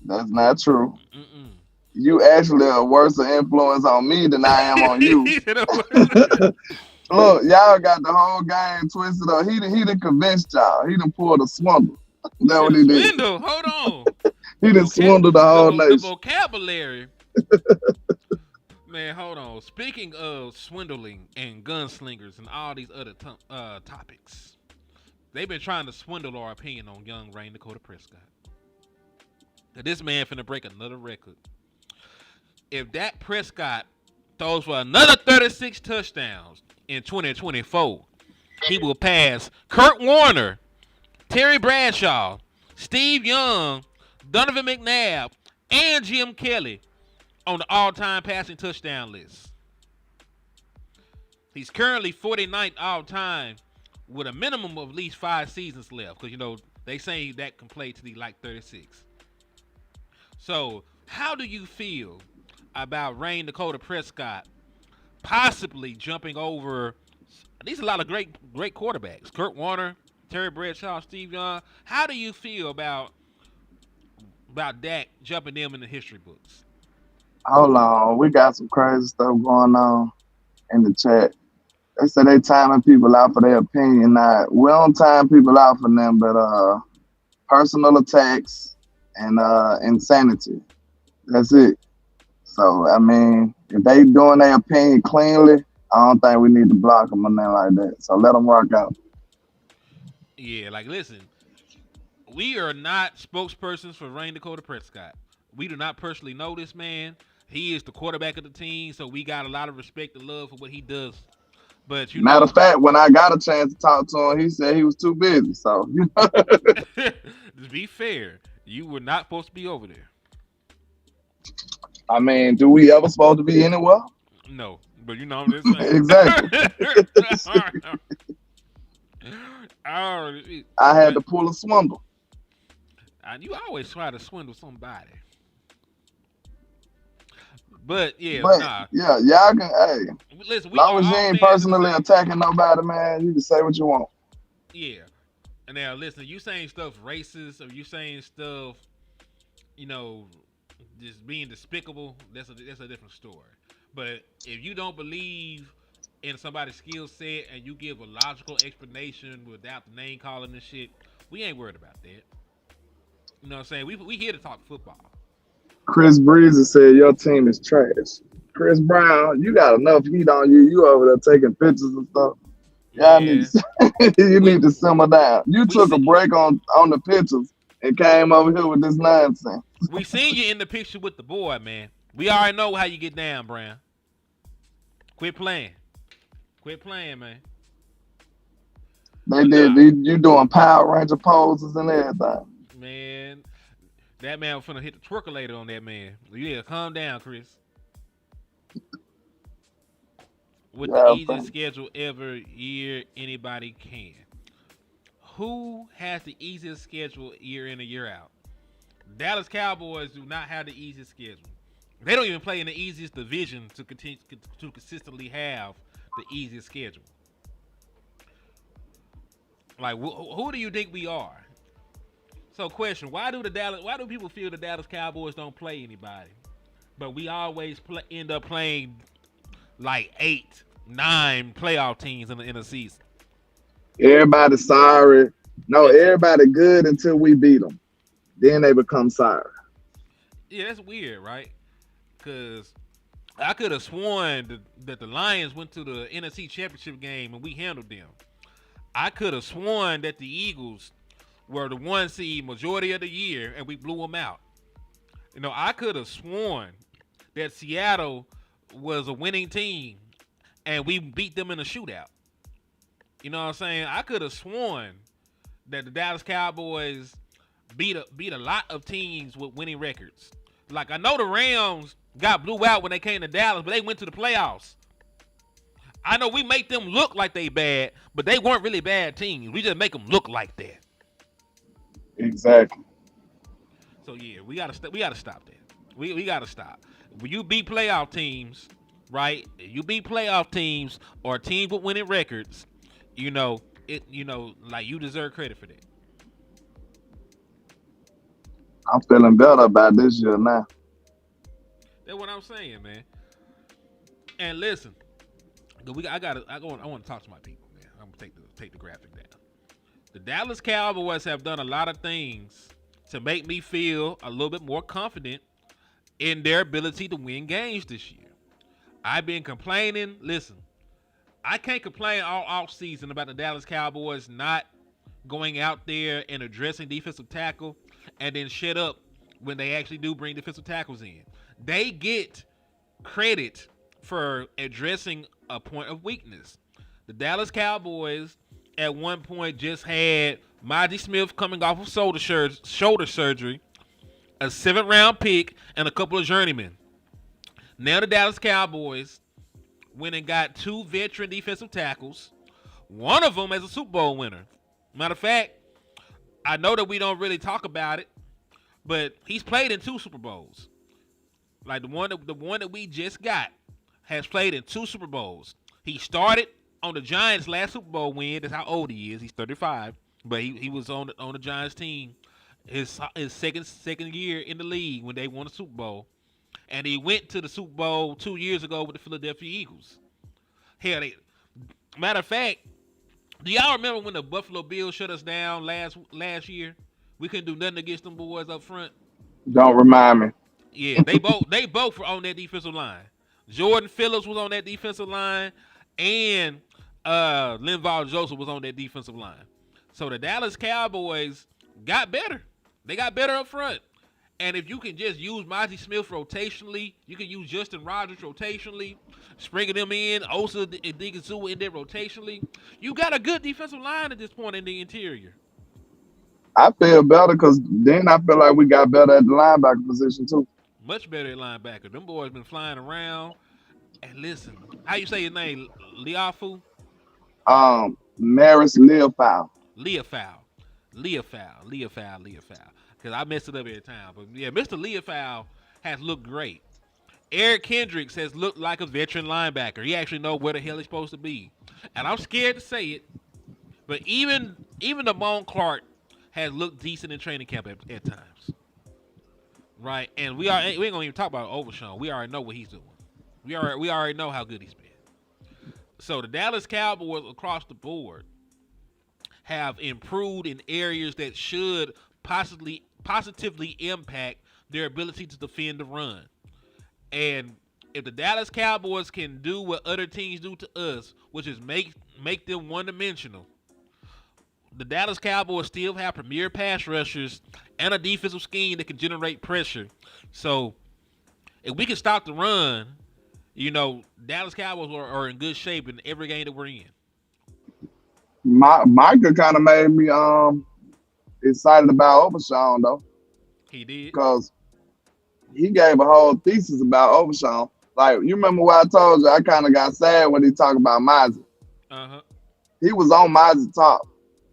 That's not true. Mm-mm. You actually are worse of influence on me than I am on you. He said, Look, y'all got the whole game twisted up. He done convinced y'all. He done pulled a swindle. you That's said what a he did. swindle. Hold on. He done swindled the whole The nation. vocabulary. Man, hold on. Speaking of swindling and gunslingers and all these other topics, they've been trying to swindle our opinion on young Rain Dakota Prescott. Now, this man finna break another record. If Dak Prescott throws for another 36 touchdowns in 2024, he will pass Kurt Warner, Terry Bradshaw, Steve Young, Donovan McNabb, and Jim Kelly on the all-time passing touchdown list. He's currently 49th all-time with a minimum of at least 5 seasons left because, you know, they say that can play to the like 36. So, how do you feel about Rain Dakota Prescott possibly jumping over? These are a lot of great quarterbacks. Kurt Warner, Terry Bradshaw, Steve Young. How do you feel about Dak jumping them in the history books? Hold on. We got some crazy stuff going on in the chat. They say they timing people out for their opinion. Now, we don't time people out for them, but personal attacks and insanity. That's it. So, I mean, if they doing their opinion cleanly, I don't think we need to block them or nothing like that. So let them rock out. Yeah, like, listen, we are not spokespersons for Rain Dakota Prescott. We do not personally know this man. He is the quarterback of the team, so we got a lot of respect and love for what he does. But Matter of fact, when I got a chance to talk to him, he said he was too busy. So, to be fair, you were not supposed to be over there. I mean, do we ever supposed to be anywhere? No, but you know I'm just saying. Exactly. I had to pull a swindle. You always try to swindle somebody. But yeah, yeah, y'all can. Hey, listen, as long as you ain't personally attacking nobody, man, you can say what you want. Yeah. And now listen, you saying stuff racist or you saying stuff, you know, just being despicable, that's a different story. But if you don't believe in somebody's skill set and you give a logical explanation without the name calling and shit, we ain't worried about that. You know what I'm saying? We here to talk football. Chris Breezy said your team is trash. Chris Brown, you got enough heat on you. You over there taking pictures and stuff. Y'all need to simmer down. You took a break on the pictures and came over here with this nonsense. We seen you in the picture with the boy, man. We already know how you get down, Brown. Quit playing, man. You doing Power Ranger poses and everything. Man, that man was finna hit the twerkulator on that man. Yeah, calm down, Chris. With the easiest schedule ever year anybody can. Who has the easiest schedule year in and year out? Dallas Cowboys do not have the easiest schedule. They don't even play in the easiest division to consistently have the easiest schedule. Like, who do you think we are? So, question: Why do people feel the Dallas Cowboys don't play anybody, but we always end up playing like 8, 9 playoff teams in a season? Everybody sorry. No, everybody good until we beat them. Then they become sorry. Yeah, that's weird, right? Because I could have sworn that the Lions went to the NFC Championship game and we handled them. I could have sworn that the Eagles were the 1 seed majority of the year and we blew them out. You know, I could have sworn that Seattle was a winning team and we beat them in a shootout. You know what I'm saying? I could have sworn that the Dallas Cowboys beat a lot of teams with winning records. Like, I know the Rams got blew out when they came to Dallas, but they went to the playoffs. I know we make them look like they bad, but they weren't really bad teams. We just make them look like that. Exactly. So yeah, we gotta stop that. We gotta stop. When you beat playoff teams, right? You beat playoff teams or teams with winning records. You know it. You know, like you deserve credit for that. I'm feeling better about this year now. That's what I'm saying, man. And listen, I want to talk to my people, man. I'm gonna take the graphic down. The Dallas Cowboys have done a lot of things to make me feel a little bit more confident in their ability to win games this year. I've been complaining. Listen, I can't complain all off season about the Dallas Cowboys not going out there and addressing defensive tackle and then shut up when they actually do bring defensive tackles in. They get credit for addressing a point of weakness. The Dallas Cowboys at one point just had Monty Smith coming off of shoulder surgery, a 7th round pick, and a couple of journeymen. Now the Dallas Cowboys went and got 2 veteran defensive tackles, one of them as a Super Bowl winner. Matter of fact, I know that we don't really talk about it, but he's played in 2 Super Bowls. Like the one that we just got has played in 2 Super Bowls. He started on the Giants' last Super Bowl win. That's how old he is. He's 35, but he was on the Giants team his second year in the league when they won the Super Bowl, and he went to the Super Bowl 2 years ago with the Philadelphia Eagles. Hell, matter of fact, do y'all remember when the Buffalo Bills shut us down last year? We couldn't do nothing against them boys up front. Don't remind me. Yeah, they both were on that defensive line. Jordan Phillips was on that defensive line, and Linval Joseph was on that defensive line. So the Dallas Cowboys got better. They got better up front. And if you can just use Monty Smith rotationally, you can use Justin Rogers rotationally, springing them in, Osa and Digazua in there rotationally, you got a good defensive line at this point in the interior. I feel better because then I feel like we got better at the linebacker position too. Much better at linebacker. Them boys been flying around. And listen, how you say his name? Liafu? Maris Leofow. Leofow. Because I messed it up every time. But yeah, Mr. Leofow has looked great. Eric Kendricks has looked like a veteran linebacker. He actually knows where the hell he's supposed to be. And I'm scared to say it, but even Damone Clark has looked decent in training camp at times. Right? And we ain't gonna even talk about Overshawn. We already know what he's doing. We already know how good he's been. So the Dallas Cowboys across the board have improved in areas that should positively impact their ability to defend the run. And if the Dallas Cowboys can do what other teams do to us, which is make them one-dimensional, the Dallas Cowboys still have premier pass rushers and a defensive scheme that can generate pressure. So if we can stop the run, Dallas Cowboys are in good shape in every game that we're in. Micah kind of made me excited about Overshawn though. He did, because he gave a whole thesis about Overshawn. Like, you remember what I told you? I kind of got sad when he talked about Mozzie. He was on Mozzie's top.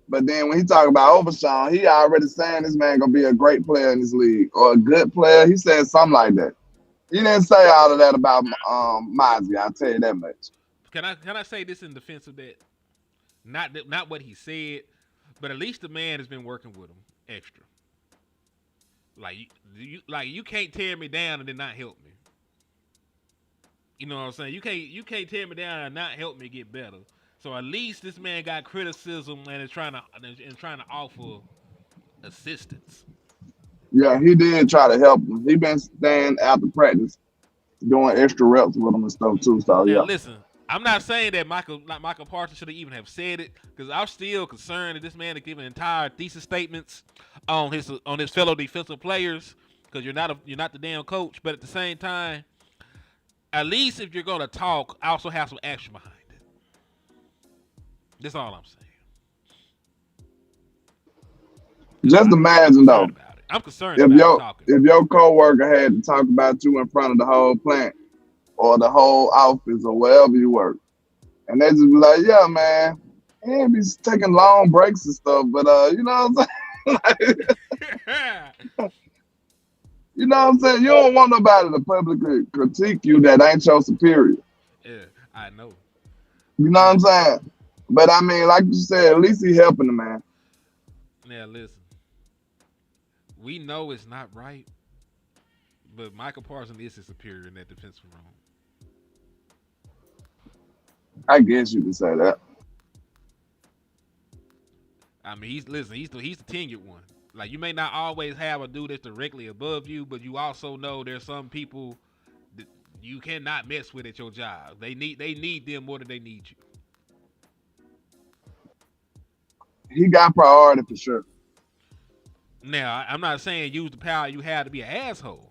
But then when he talked about Overshawn, he already saying this man going to be a great player in this league or a good player. He said something like that. He didn't say all of that about Mozzie, I'll tell you that much. Can I say this in defense of that? Not what he said, but at least the man has been working with him extra. Like you can't tear me down and then not help me. You know what I'm saying? You can't tear me down and not help me get better. So at least this man got criticism and is trying to offer assistance. Yeah, he did try to help him. He been staying after practice, doing extra reps with him and stuff too. So now, listen, I'm not saying that Michael Parsons should have even have said it, because I'm still concerned that this man is giving entire thesis statements on his fellow defensive players, because you're not the damn coach. But at the same time, at least if you're gonna talk, also have some action behind it. That's all I'm saying. Just imagine though, I'm concerned about talking. If your coworker had to talk about you in front of the whole plant or the whole office or wherever you work, and they just be like, "Yeah, man, he ain't be taking long breaks and stuff, but you know what I'm saying?" You know what I'm saying? You don't want nobody to publicly critique you that ain't your superior. Yeah, I know. You know what I'm saying? But I mean, like you said, at least he helping the man. Now listen, we know it's not right, but Michael Parsons is his superior in that defensive room. I guess you could say that. I mean, he's the tenured one. Like you may not always have a dude that's directly above you, but you also know there's some people that you cannot mess with at your job. They need them more than they need you. He got priority for sure. Now, I'm not saying use the power you have to be an asshole,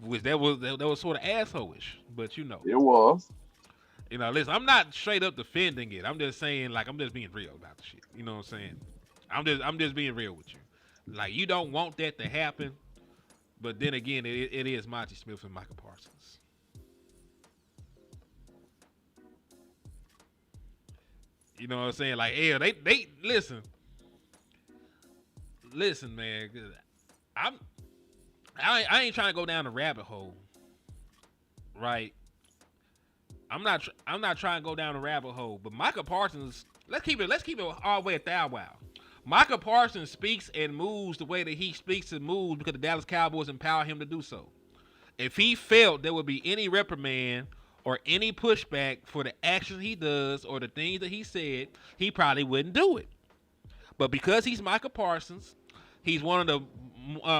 which that was sort of asshole-ish, but you know. It was. You know, listen, I'm not straight up defending it. I'm just saying, like, I'm just being real about the shit. You know what I'm saying? I'm just being real with you. Like, you don't want that to happen, but then again, it is Monty Smith and Michael Parsons. You know what I'm saying? Like, yeah, they listen, man. I ain't trying to go down the rabbit hole, right? I'm not trying to go down the rabbit hole, but Micah Parsons, let's keep it all the way at Thou Wow. Micah Parsons speaks and moves the way that he speaks and moves because the Dallas Cowboys empower him to do so. If he felt there would be any reprimand or any pushback for the actions he does or the things that he said, he probably wouldn't do it. But because he's Micah Parsons, he's one of the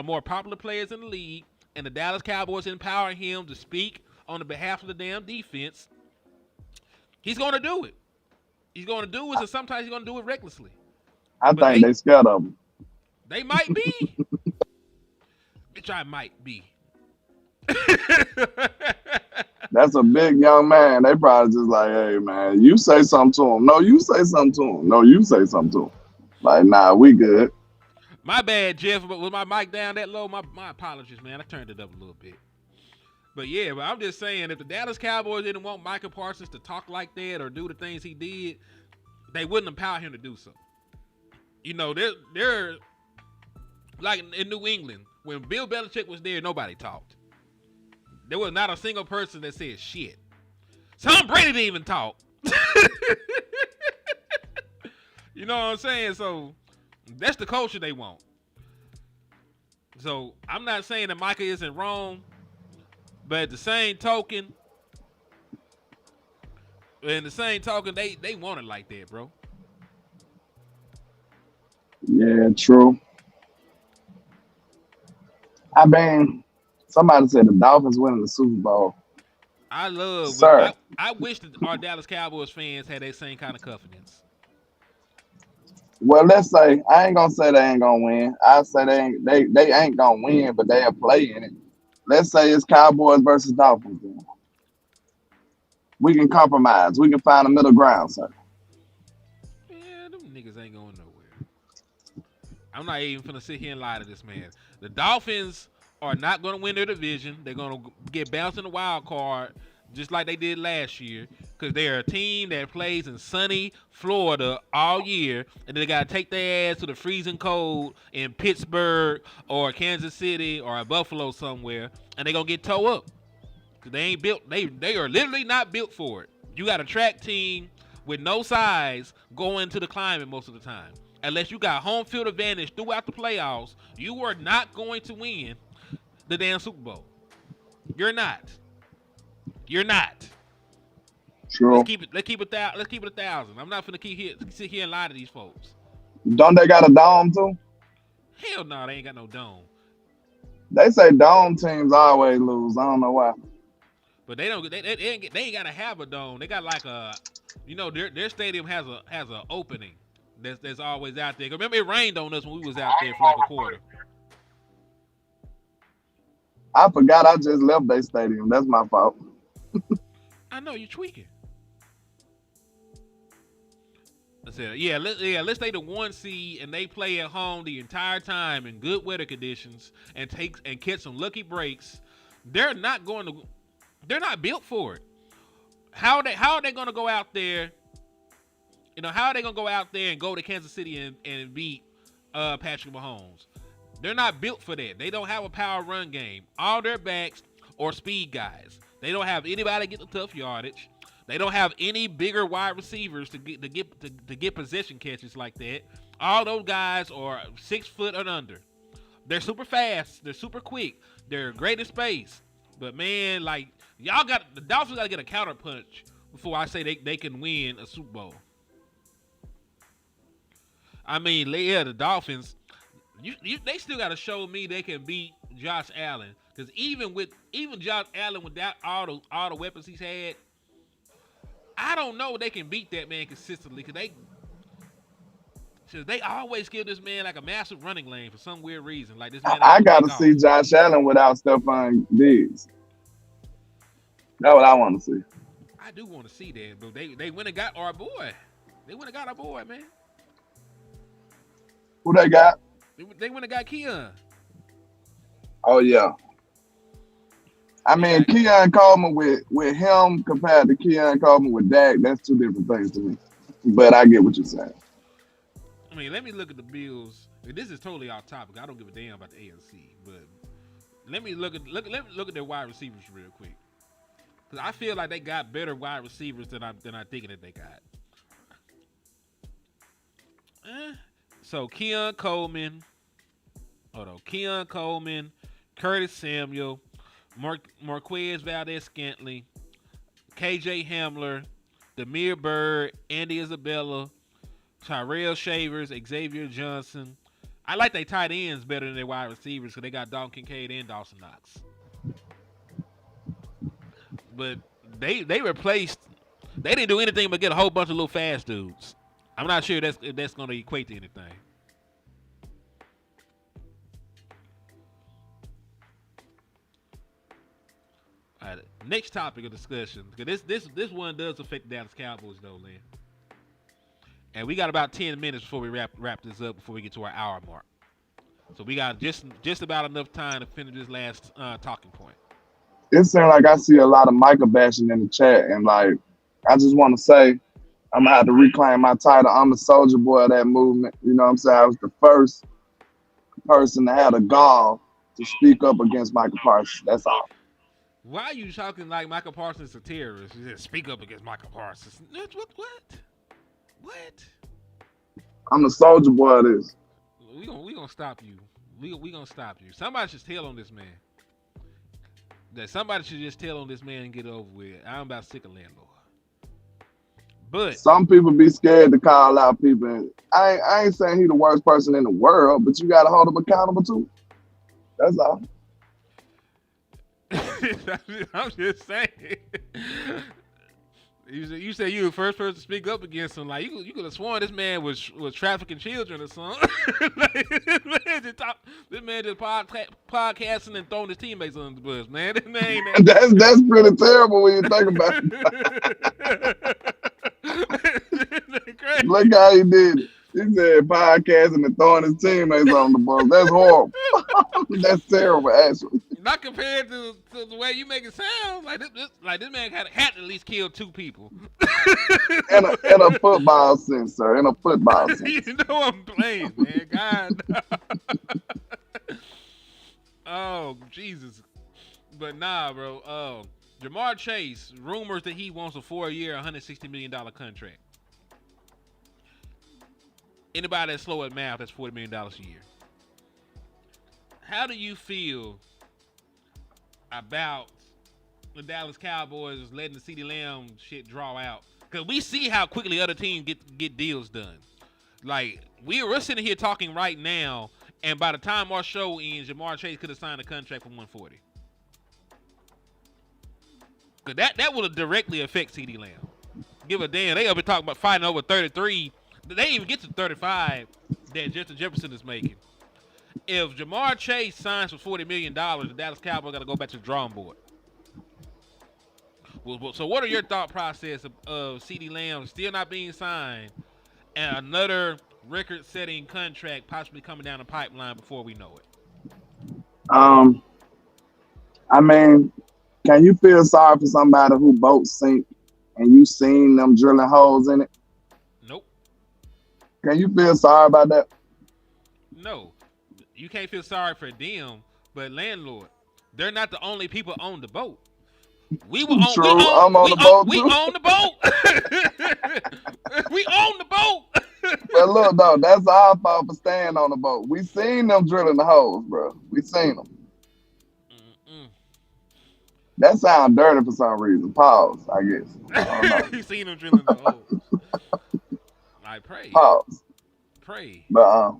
more popular players in the league, and the Dallas Cowboys empower him to speak on the behalf of the damn defense, he's going to do it. He's going to do it, and sometimes he's going to do it recklessly. I think they scared of him. They might be. Bitch, I might be. That's a big young man. They probably just like, hey, man, you say something to him. No, you say something to him. No, you say something to him. Like, nah, we good. My bad, Jeff. But was my mic down that low? My apologies, man. I turned it up a little bit. But yeah, but I'm just saying, if the Dallas Cowboys didn't want Micah Parsons to talk like that or do the things he did, they wouldn't empower him to do so. You know, they're like in New England, when Bill Belichick was there, nobody talked. There was not a single person that said shit. Tom Brady didn't even talk. You know what I'm saying? So that's the culture they want. So I'm not saying that Micah isn't wrong, but at the same token, they want it like that, bro. Yeah, true. I mean, somebody said the Dolphins winning the Super Bowl. I love, Sir. I wish that our Dallas Cowboys fans had that same kind of confidence. Well, let's say I ain't gonna say they ain't gonna win. I say they ain't gonna win, but they'll play in it. Let's say it's Cowboys versus Dolphins. Then. We can compromise. We can find a middle ground, sir. Yeah, them niggas ain't going nowhere. I'm not even finna sit here and lie to this man. The Dolphins are not gonna win their division. They're gonna get bounced in the wild card just like they did last year, because they're a team that plays in sunny Florida all year, and they gotta take their ass to the freezing cold in Pittsburgh or Kansas City or Buffalo somewhere, and they're gonna get towed up. Cause they ain't built, they are literally not built for it. You got a track team with no size going to the climate most of the time. Unless you got home field advantage throughout the playoffs, you are not going to win the damn Super Bowl. You're not. You're not. True. Let's keep it 1,000. I'm not finna sit here and lie to these folks. Don't they got a dome too? Hell no, they ain't got no dome. They say dome teams always lose. I don't know why. But they don't. They ain't gotta have a dome. They got like a, you know, their stadium has a opening that's always out there. Remember, it rained on us when we was out there for like a quarter. I forgot I just left their stadium. That's my fault. I know you tweaking. I said, let's say the 1 seed and they play at home the entire time in good weather conditions and catch some lucky breaks. They're not built for it. How are they going to go out there? You know, how are they going to go out there and go to Kansas City and beat Patrick Mahomes? They're not built for that. They don't have a power run game. All their backs are speed guys. They don't have anybody get the tough yardage. They don't have any bigger wide receivers to get possession catches like that. All those guys are 6 foot and under. They're super fast. They're super quick. They're great in space. But man, like the Dolphins got to get a counter punch before I say they can win a Super Bowl. I mean, yeah, the Dolphins. They still got to show me they can beat Josh Allen, because even Josh Allen without all the weapons he's had, I don't know if they can beat that man consistently, because they always give this man like a massive running lane for some weird reason. Like this man, I gotta see Josh Allen without Stephon Diggs. That's what I want to see. I do want to see that, but they went and got our boy. They went and got our boy, man. Who they got? They went and got Keon. Oh yeah. I mean, Keon Coleman with him compared to Keon Coleman with Dak, that's two different things to me. But I get what you're saying. I mean, let me look at the Bills. This is totally off topic. I don't give a damn about the AFC, but let me look at their wide receivers real quick, because I feel like they got better wide receivers than I'm thinking that they got. So Keon Coleman, Curtis Samuel, Marquez Valdez-Scantling, KJ Hamler, Demir Byrd, Andy Isabella, Tyrell Shavers, Xavier Johnson. I like their tight ends better than their wide receivers, because they got Dalton Kincaid and Dawson Knox. But they replaced. They didn't do anything but get a whole bunch of little fast dudes. I'm not sure if that's going to equate to anything. All right, next topic of discussion, because this one does affect the Dallas Cowboys though, Lynn. And we got about 10 minutes before we wrap this up, before we get to our hour mark. So we got just about enough time to finish this last talking point. It seems like I see a lot of Micah bashing in the chat, and like I just want to say, I'm gonna have to reclaim my title. I'm the soldier boy of that movement. You know what I'm saying? I was the first person to have the gall to speak up against Michael Parsons. That's all. Why are you talking like Michael Parsons is a terrorist? You just speak up against Michael Parsons. What? I'm the soldier boy of this. We gonna stop you. We gonna stop you. Somebody should tell on this man. Somebody should just tell on this man and get it over with. I'm about sick of landlord. But some people be scared to call out people. I ain't saying he's the worst person in the world, but you gotta hold him accountable too. That's all. I'm just saying. You said you were the first person to speak up against him. Like you could have sworn this man was trafficking children or something. Like, this man just podcasting and throwing his teammates under the bus, man. This man ain't that's pretty terrible when you think about it. Look how he did it. He said podcasting and throwing his teammates on the bus. That's horrible. That's terrible, actually. Not compared to the way you make it sound. Like this man had to at least kill 2 people. in a football sense, sir. In a football sense. You know I'm playing, man. God. Oh, Jesus. But nah, bro. Jamar Chase, rumors that he wants a 4-year, $160 million contract. Anybody that's slow at math, that's $40 million a year. How do you feel about the Dallas Cowboys letting the CeeDee Lamb shit draw out? Because we see how quickly other teams get deals done. Like, we're sitting here talking right now, and by the time our show ends, Jamar Chase could have signed a contract for $140. Because that would directly affect CeeDee Lamb. Give a damn. They up and talking about fighting over 33. They didn't even get to 35 that Justin Jefferson is making. If Jamar Chase signs for $40 million, the Dallas Cowboys got to go back to the drawing board. Well, so what are your thought process of CeeDee Lamb still not being signed and another record-setting contract possibly coming down the pipeline before we know it? I mean, can you feel sorry for somebody who boat sink and you seen them drilling holes in it? Nope. Can you feel sorry about that? No. You can't feel sorry for them, but landlord, they're not the only people on the boat. We were on. True, I'm on the boat We too. on the boat. We on the boat. But look, though, that's our fault for staying on the boat. We seen them drilling the holes, bro. We seen them. Mm-mm. That sound dirty for some reason. Pause, I guess. I don't know. You seen them drilling the holes. Like pray, Pause. pray. But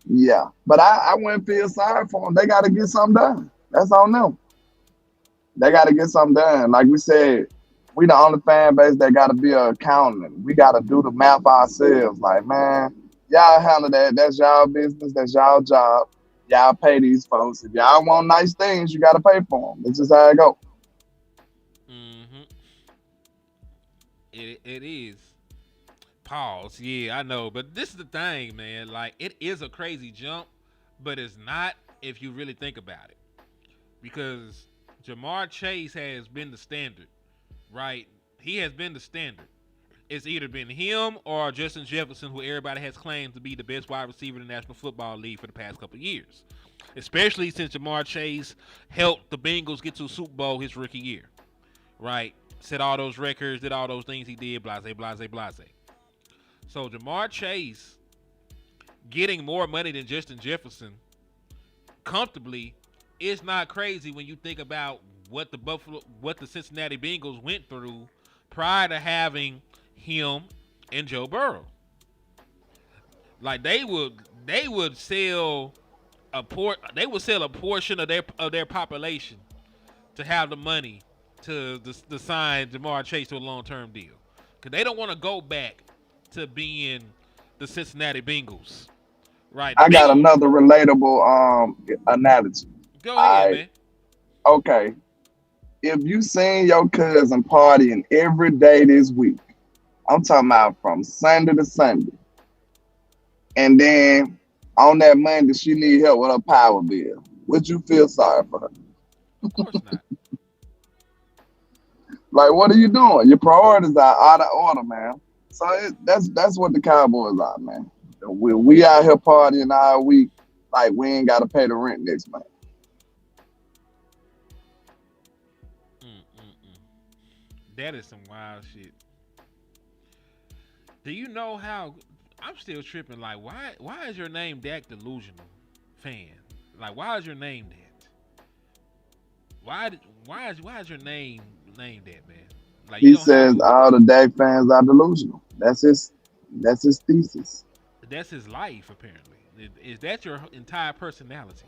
yeah. But I wouldn't feel sorry for them. They got to get something done. That's on them. They got to get something done. Like we said, we the only fan base that got to be an accountant. We got to do the math ourselves. Like, man, y'all handle that. That's y'all business. That's y'all job. Y'all pay these folks. If y'all want nice things, you got to pay for them. It's just how it go. Mm-hmm. It is. Pause. Yeah, I know, but this is the thing, man. Like, it is a crazy jump, but it's not if you really think about it, because Jamar Chase has been the standard, right? He has been the standard. It's either been him or Justin Jefferson, who everybody has claimed to be the best wide receiver in the National Football League for the past couple of years. Especially since Jamar Chase helped the Bengals get to a Super Bowl his rookie year, right? Set all those records, did all those things he did, blase, blase, blase. So Jamar Chase getting more money than Justin Jefferson comfortably is not crazy when you think about what the Cincinnati Bengals went through prior to having him and Joe Burrow. Like they would sell a portion of their population to have the money to sign Jamar Chase to a long-term deal, because they don't want to go back to being the Cincinnati Bengals, right? I got another relatable analogy. Go ahead, man. Okay, if you seen your cousin partying every day this week, I'm talking about from Sunday to Sunday, and then on that Monday she need help with her power bill, would you feel sorry for her? Of course not. Like, what are you doing? Your priorities are out of order, man. So that's what the Cowboys are, man. We out here partying all week, like we ain't got to pay the rent next month. That is some wild shit. Do you know how? I'm still tripping. Like, why is your name Dak Delusional Fan? Like, why is your name that? Why is your name named that, man? Like, He says all the Dak fans are delusional. That's his thesis. That's his life, apparently. Is that your entire personality?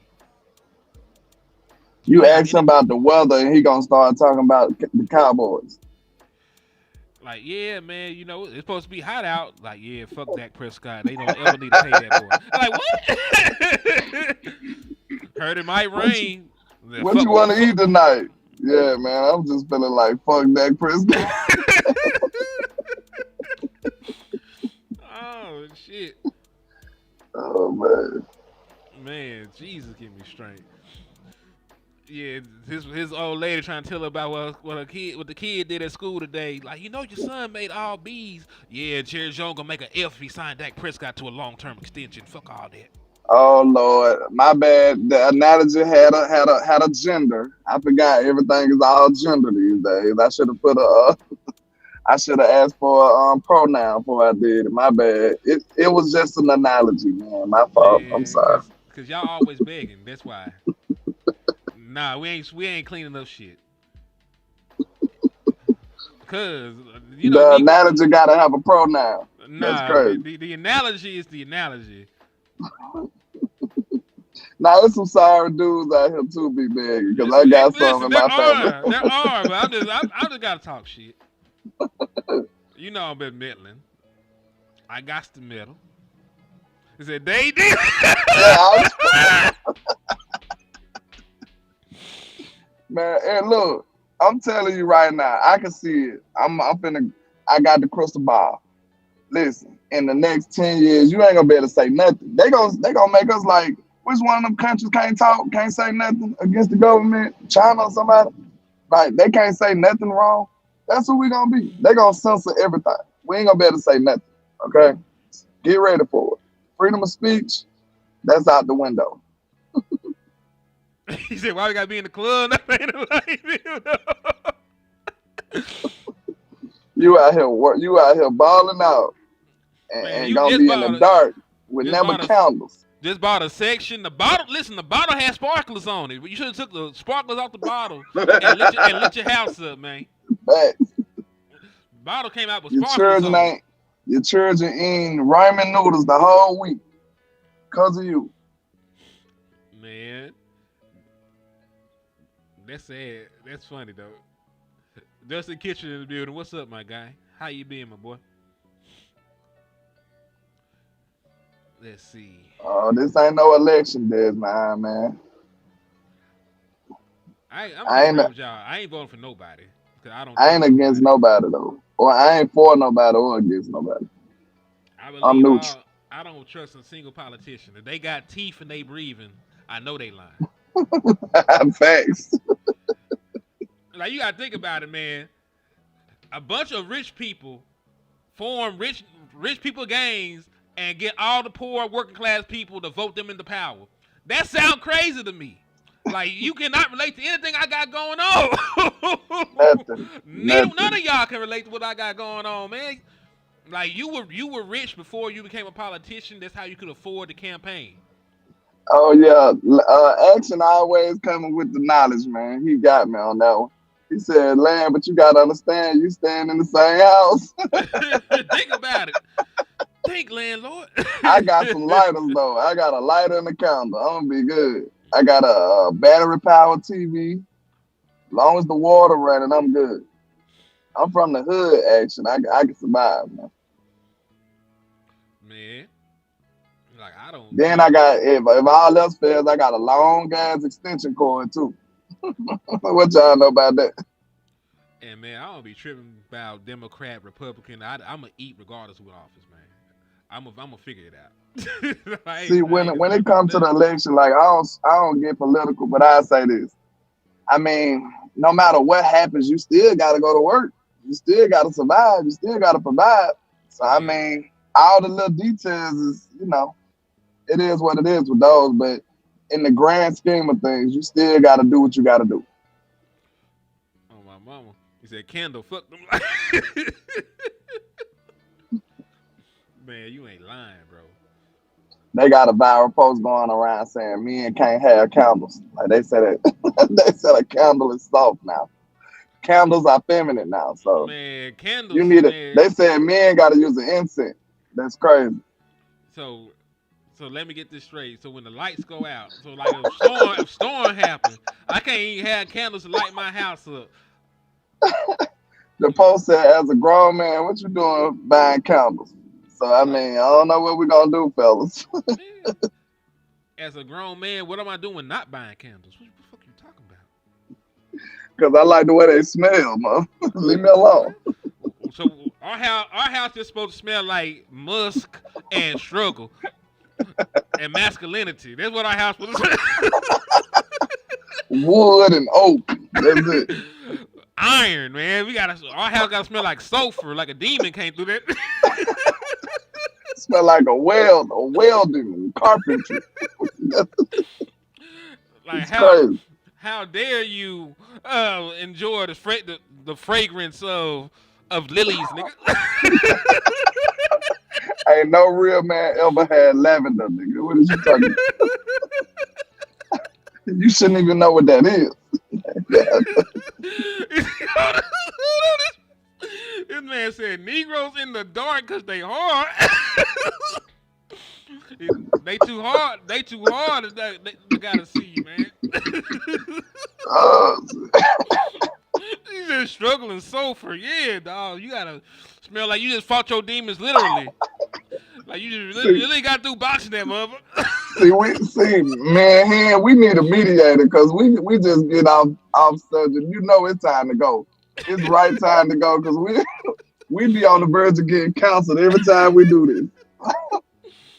You ask him about the weather, and he gonna start talking about the Cowboys. Like, yeah, man, you know, it's supposed to be hot out. Like, yeah, fuck Dak Prescott. They don't ever need to pay that boy. Like, what? Heard it might rain. What you want to eat tonight? Yeah, man, I'm just feeling like fuck Dak Prescott. Oh, shit. Oh, man. Man, Jesus, give me strength. Yeah, his old lady trying to tell her about what the kid did at school today. Like, you know, your son made all B's. Yeah, Jerry Jones gonna make an F if he signed Dak Prescott to a long-term extension. Fuck all that. Oh Lord, my bad. The analogy had a gender. I forgot everything is all gender these days. I should have put I should have asked for a pronoun before I did it. My bad. It was just an analogy, man. My fault. Yeah, I'm sorry. Cause y'all always begging. That's why. Nah, we ain't cleaning up shit. Cause you know the analogy gotta have a pronoun. Nah, that's crazy. The analogy is the analogy. Now there's some sorry dudes out here too, be begging, because I got some in my family. There are, but I just gotta talk shit. You know I've been meddling. I got the medal. He said they did. Man, and look, I'm telling you right now, I can see it. I got the crystal ball. Listen, in the next 10 years, you ain't gonna be able to say nothing. They gonna make us like, which one of them countries can't talk, can't say nothing against the government? China or somebody? Like, they can't say nothing wrong. That's who we gonna be. They gonna censor everything. We ain't gonna be able to say nothing. Okay? Get ready for it. freedom of speech, that's out the window. He said, "Why we gotta be in the club?" You out here balling out Man, and you gonna just be in the dark with never candles. Just bought a section. The bottle, listen, the bottle has sparklers on it. You should have took the sparklers off the bottle and lit your house up, man. But Bottle came out with your sparklers on it. Your children eating ramen noodles the whole week because of you. Man, that's sad. That's funny though. Dustin Kitchen in the building. What's up, my guy? How you been, my boy? Let's see. Oh, this ain't no election day, man. I ain't voting for nobody. I ain't against nobody though, or I ain't for nobody or against nobody. I'm neutral. I don't trust a single politician. If they got teeth and they breathing, I know they lying. Facts. Like, you gotta think about it, man. A bunch of rich people form rich people gangs and get all the poor working class people to vote them into power. That sounds crazy to me. Like, you cannot relate to anything I got going on. None of y'all can relate to what I got going on, man. Like, you were rich before you became a politician. That's how you could afford the campaign. Oh yeah, Action always coming with the knowledge, man. He got me on that one. He said, "Land, but you gotta understand, you stand in the same house." Think about it. Think, landlord. I got some lighters though. I got a lighter and a candle. I'm gonna be good. I got a battery powered TV. Long as the water running, I'm good. I'm from the hood, Action. I can survive, man. Man, like, I don't. Then I got, if all else fails, I got a long ass extension cord too. What y'all know about that? And man, I don't be tripping about Democrat, Republican. I'm gonna eat regardless of what office, man. I'm gonna figure it out. See, when it comes to the election, like I don't get political, but I say this. I mean, no matter what happens, you still gotta go to work. You still gotta survive. You still gotta provide. So I mean, all the little details is, it is what it is with those. But in the grand scheme of things, you still gotta do what you gotta do. Oh, my mama. He said, "Kendall, fuck them." Man, you ain't lying, bro. They got a viral post going around saying men can't have candles. Like they said they said a candle is soft now. Candles are feminine now. So man, candles. You need it. They said men gotta use an incense. That's crazy. So let me get this straight. So when the lights go out, so like if storm happens, I can't even have candles to light my house up. The post said, "As a grown man, what you doing buying candles?" So I mean, I don't know what we're gonna do, fellas. As a grown man, what am I doing not buying candles? What the fuck are you talking about? Because I like the way they smell, man. Leave me alone. So our house is supposed to smell like musk and struggle and masculinity. That's what our house was. Wood and oak. That's it. Iron, man. Our house gotta smell like sulfur, like a demon came through that. Smell like a welding, carpentry. Like how dare you enjoy the fragrance of lilies, nigga? Ain't no real man ever had lavender, nigga. What is you talking about? You shouldn't even know what that is. This man said Negroes in the dark because they hard. They too hard. They gotta see you, man. You just struggling sulfur. Yeah, dog. You gotta smell like you just fought your demons literally. Like you just really got through boxing that mother. Man, we need a mediator because we just get off subject. You know it's time to go. It's right time to go because we be on the verge of getting counseled every time we do this.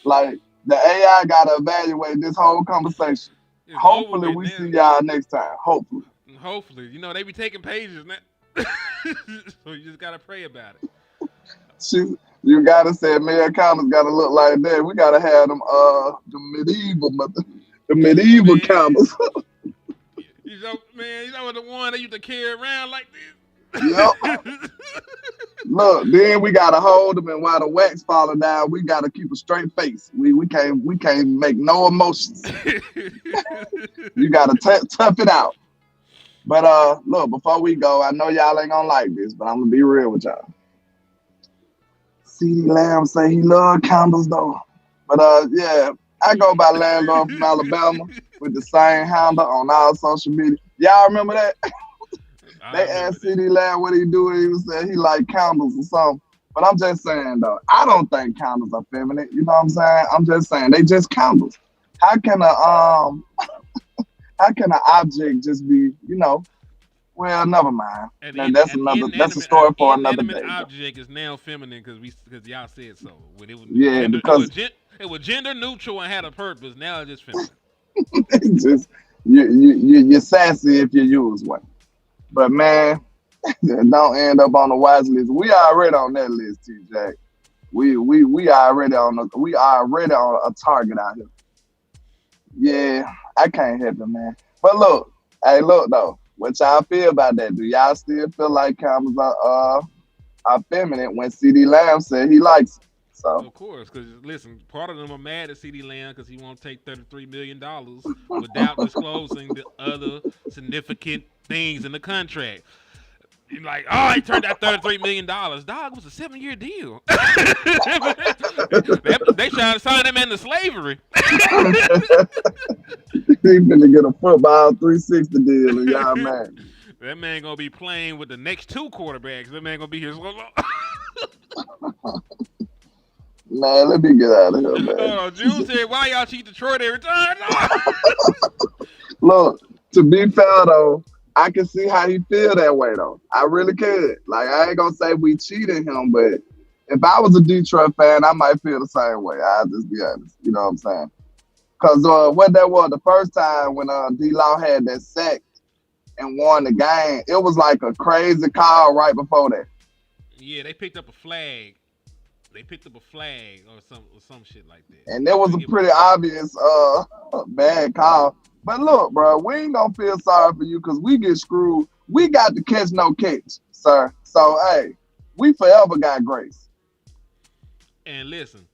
Like the AI gotta evaluate this whole conversation. It's hopefully we see y'all next time. Hopefully. They be taking pages now. So you just gotta pray about it. You gotta say Mayor counters gotta look like that. We gotta have them the medieval Man. counters. You know, man, you know the one they used to carry around like this? Yep. Look, then we gotta hold them, and while the wax falling down, we gotta keep a straight face. We can't make no emotions. You gotta tough it out. But look, before we go, I know y'all ain't gonna like this, but I'm gonna be real with y'all. CeeDee Lamb say he love candles though. But yeah, I go by Landlord from Alabama with the same handle on all social media. Y'all remember that? They asked CeeDee Lamb what he do, and he was saying he like candles or something. But I'm just saying though, I don't think candles are feminine. You know what I'm saying? I'm just saying they just candles. How can an object just be, you know? Well, never mind. That's a story for another day. An object is now feminine because y'all said so. When it was it was gender neutral and had a purpose. Now it's just feminine. Just you're sassy if you use one. But man, don't end up on the watch list. We already on that list, TJ. We already on a target out here. Yeah, I can't help it, man. But look though, what y'all feel about that? Do y'all still feel like cameras are feminine when CeeDee Lamb said he likes it? So of course, because listen, part of them are mad at CeeDee Lamb because he won't take $33 million without disclosing the other significant things in the contract. He's like, oh, he turned out $33 million. Dog, it was a 7-year deal. They trying to sign him into slavery. He finna get a football 360 deal, and y'all man. That man gonna be playing with the next 2 quarterbacks. That man gonna be here so long. Man, let me get out of here, man. Jules said, why y'all cheat Detroit every time? Look, to be fair though, I can see how he feel that way though. I really could. Like, I ain't gonna say we cheated him, but if I was a Detroit fan, I might feel the same way. I'll just be honest. You know what I'm saying? Because what that was the first time when D-Law had that sack and won the game, it was like a crazy call right before that. Yeah, they picked up a flag. Or some shit like that. And that was a pretty obvious bad call. But look, bro, we ain't gonna feel sorry for you because we get screwed. We got the catch no catch, sir. So hey, we forever got grace. And listen,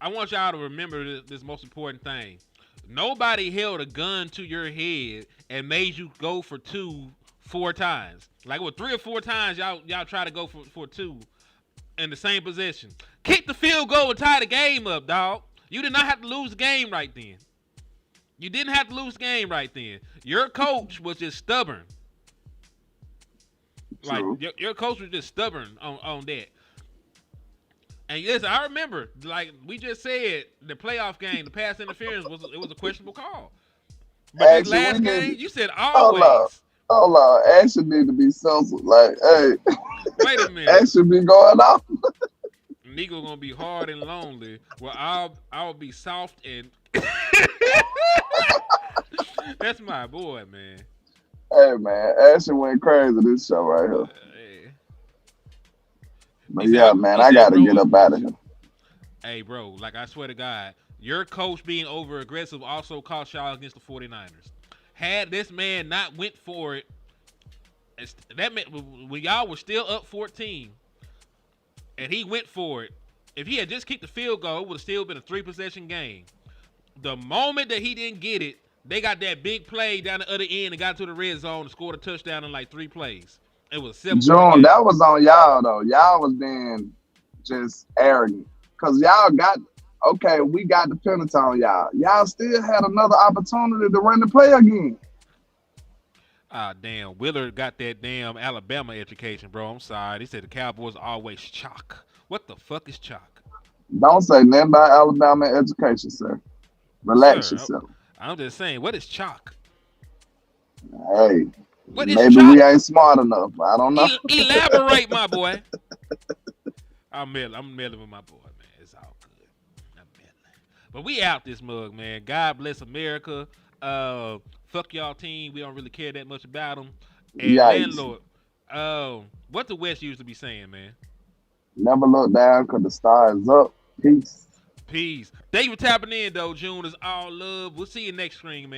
I want y'all to remember this most important thing. Nobody held a gun to your head and made you go for 2 4 times. Like, 3 or 4 times y'all try to go for 2 in the same position. Kick the field goal and tie the game up, dog. You did not have to lose the game right then. You didn't have to lose the game right then. Your coach was just stubborn. True. Like, your coach was just stubborn on that. And yes, I remember, like we just said, the playoff game, the pass interference was a questionable call. But this last game, you said always. Hold on. Action need to be censored. Like, hey. Wait a minute. Action be going off. Nico gonna be hard and lonely. Well, I'll be soft and. That's my boy, man. Hey, man. Action went crazy this show right here. Hey. But yeah, man, I gotta get up out of here. Hey, bro, like I swear to God, your coach being over aggressive also cost y'all against the 49ers. Had this man not went for it, that meant when y'all were still up 14, and he went for it, if he had just kicked the field goal, it would have still been a 3-possession game. The moment that he didn't get it, they got that big play down the other end and got to the red zone and scored a touchdown in like 3 plays. It was 7. June, that was on y'all though. Y'all was being just arrogant. Cause y'all we got the penalty on y'all. Y'all still had another opportunity to run the play again. Ah, damn. Willard got that damn Alabama education, bro. I'm sorry. He said the Cowboys always chalk. What the fuck is chalk? Don't say nothing about Alabama education, sir. Relax yourself. I'm just saying, what is chalk? Hey, what is maybe chalk? we ain't smart enough. I don't know. Elaborate, my boy. I'm meddling with my boy, man. It's all good. I'm meddling. But we out this mug, man. God bless America. Fuck y'all team. We don't really care that much about them. And Yikes. landlord, what the West used to be saying, man. Never look down because the star is up. Peace. Peace. Thank you for tapping in, though, June. It's all love. We'll see you next stream, man.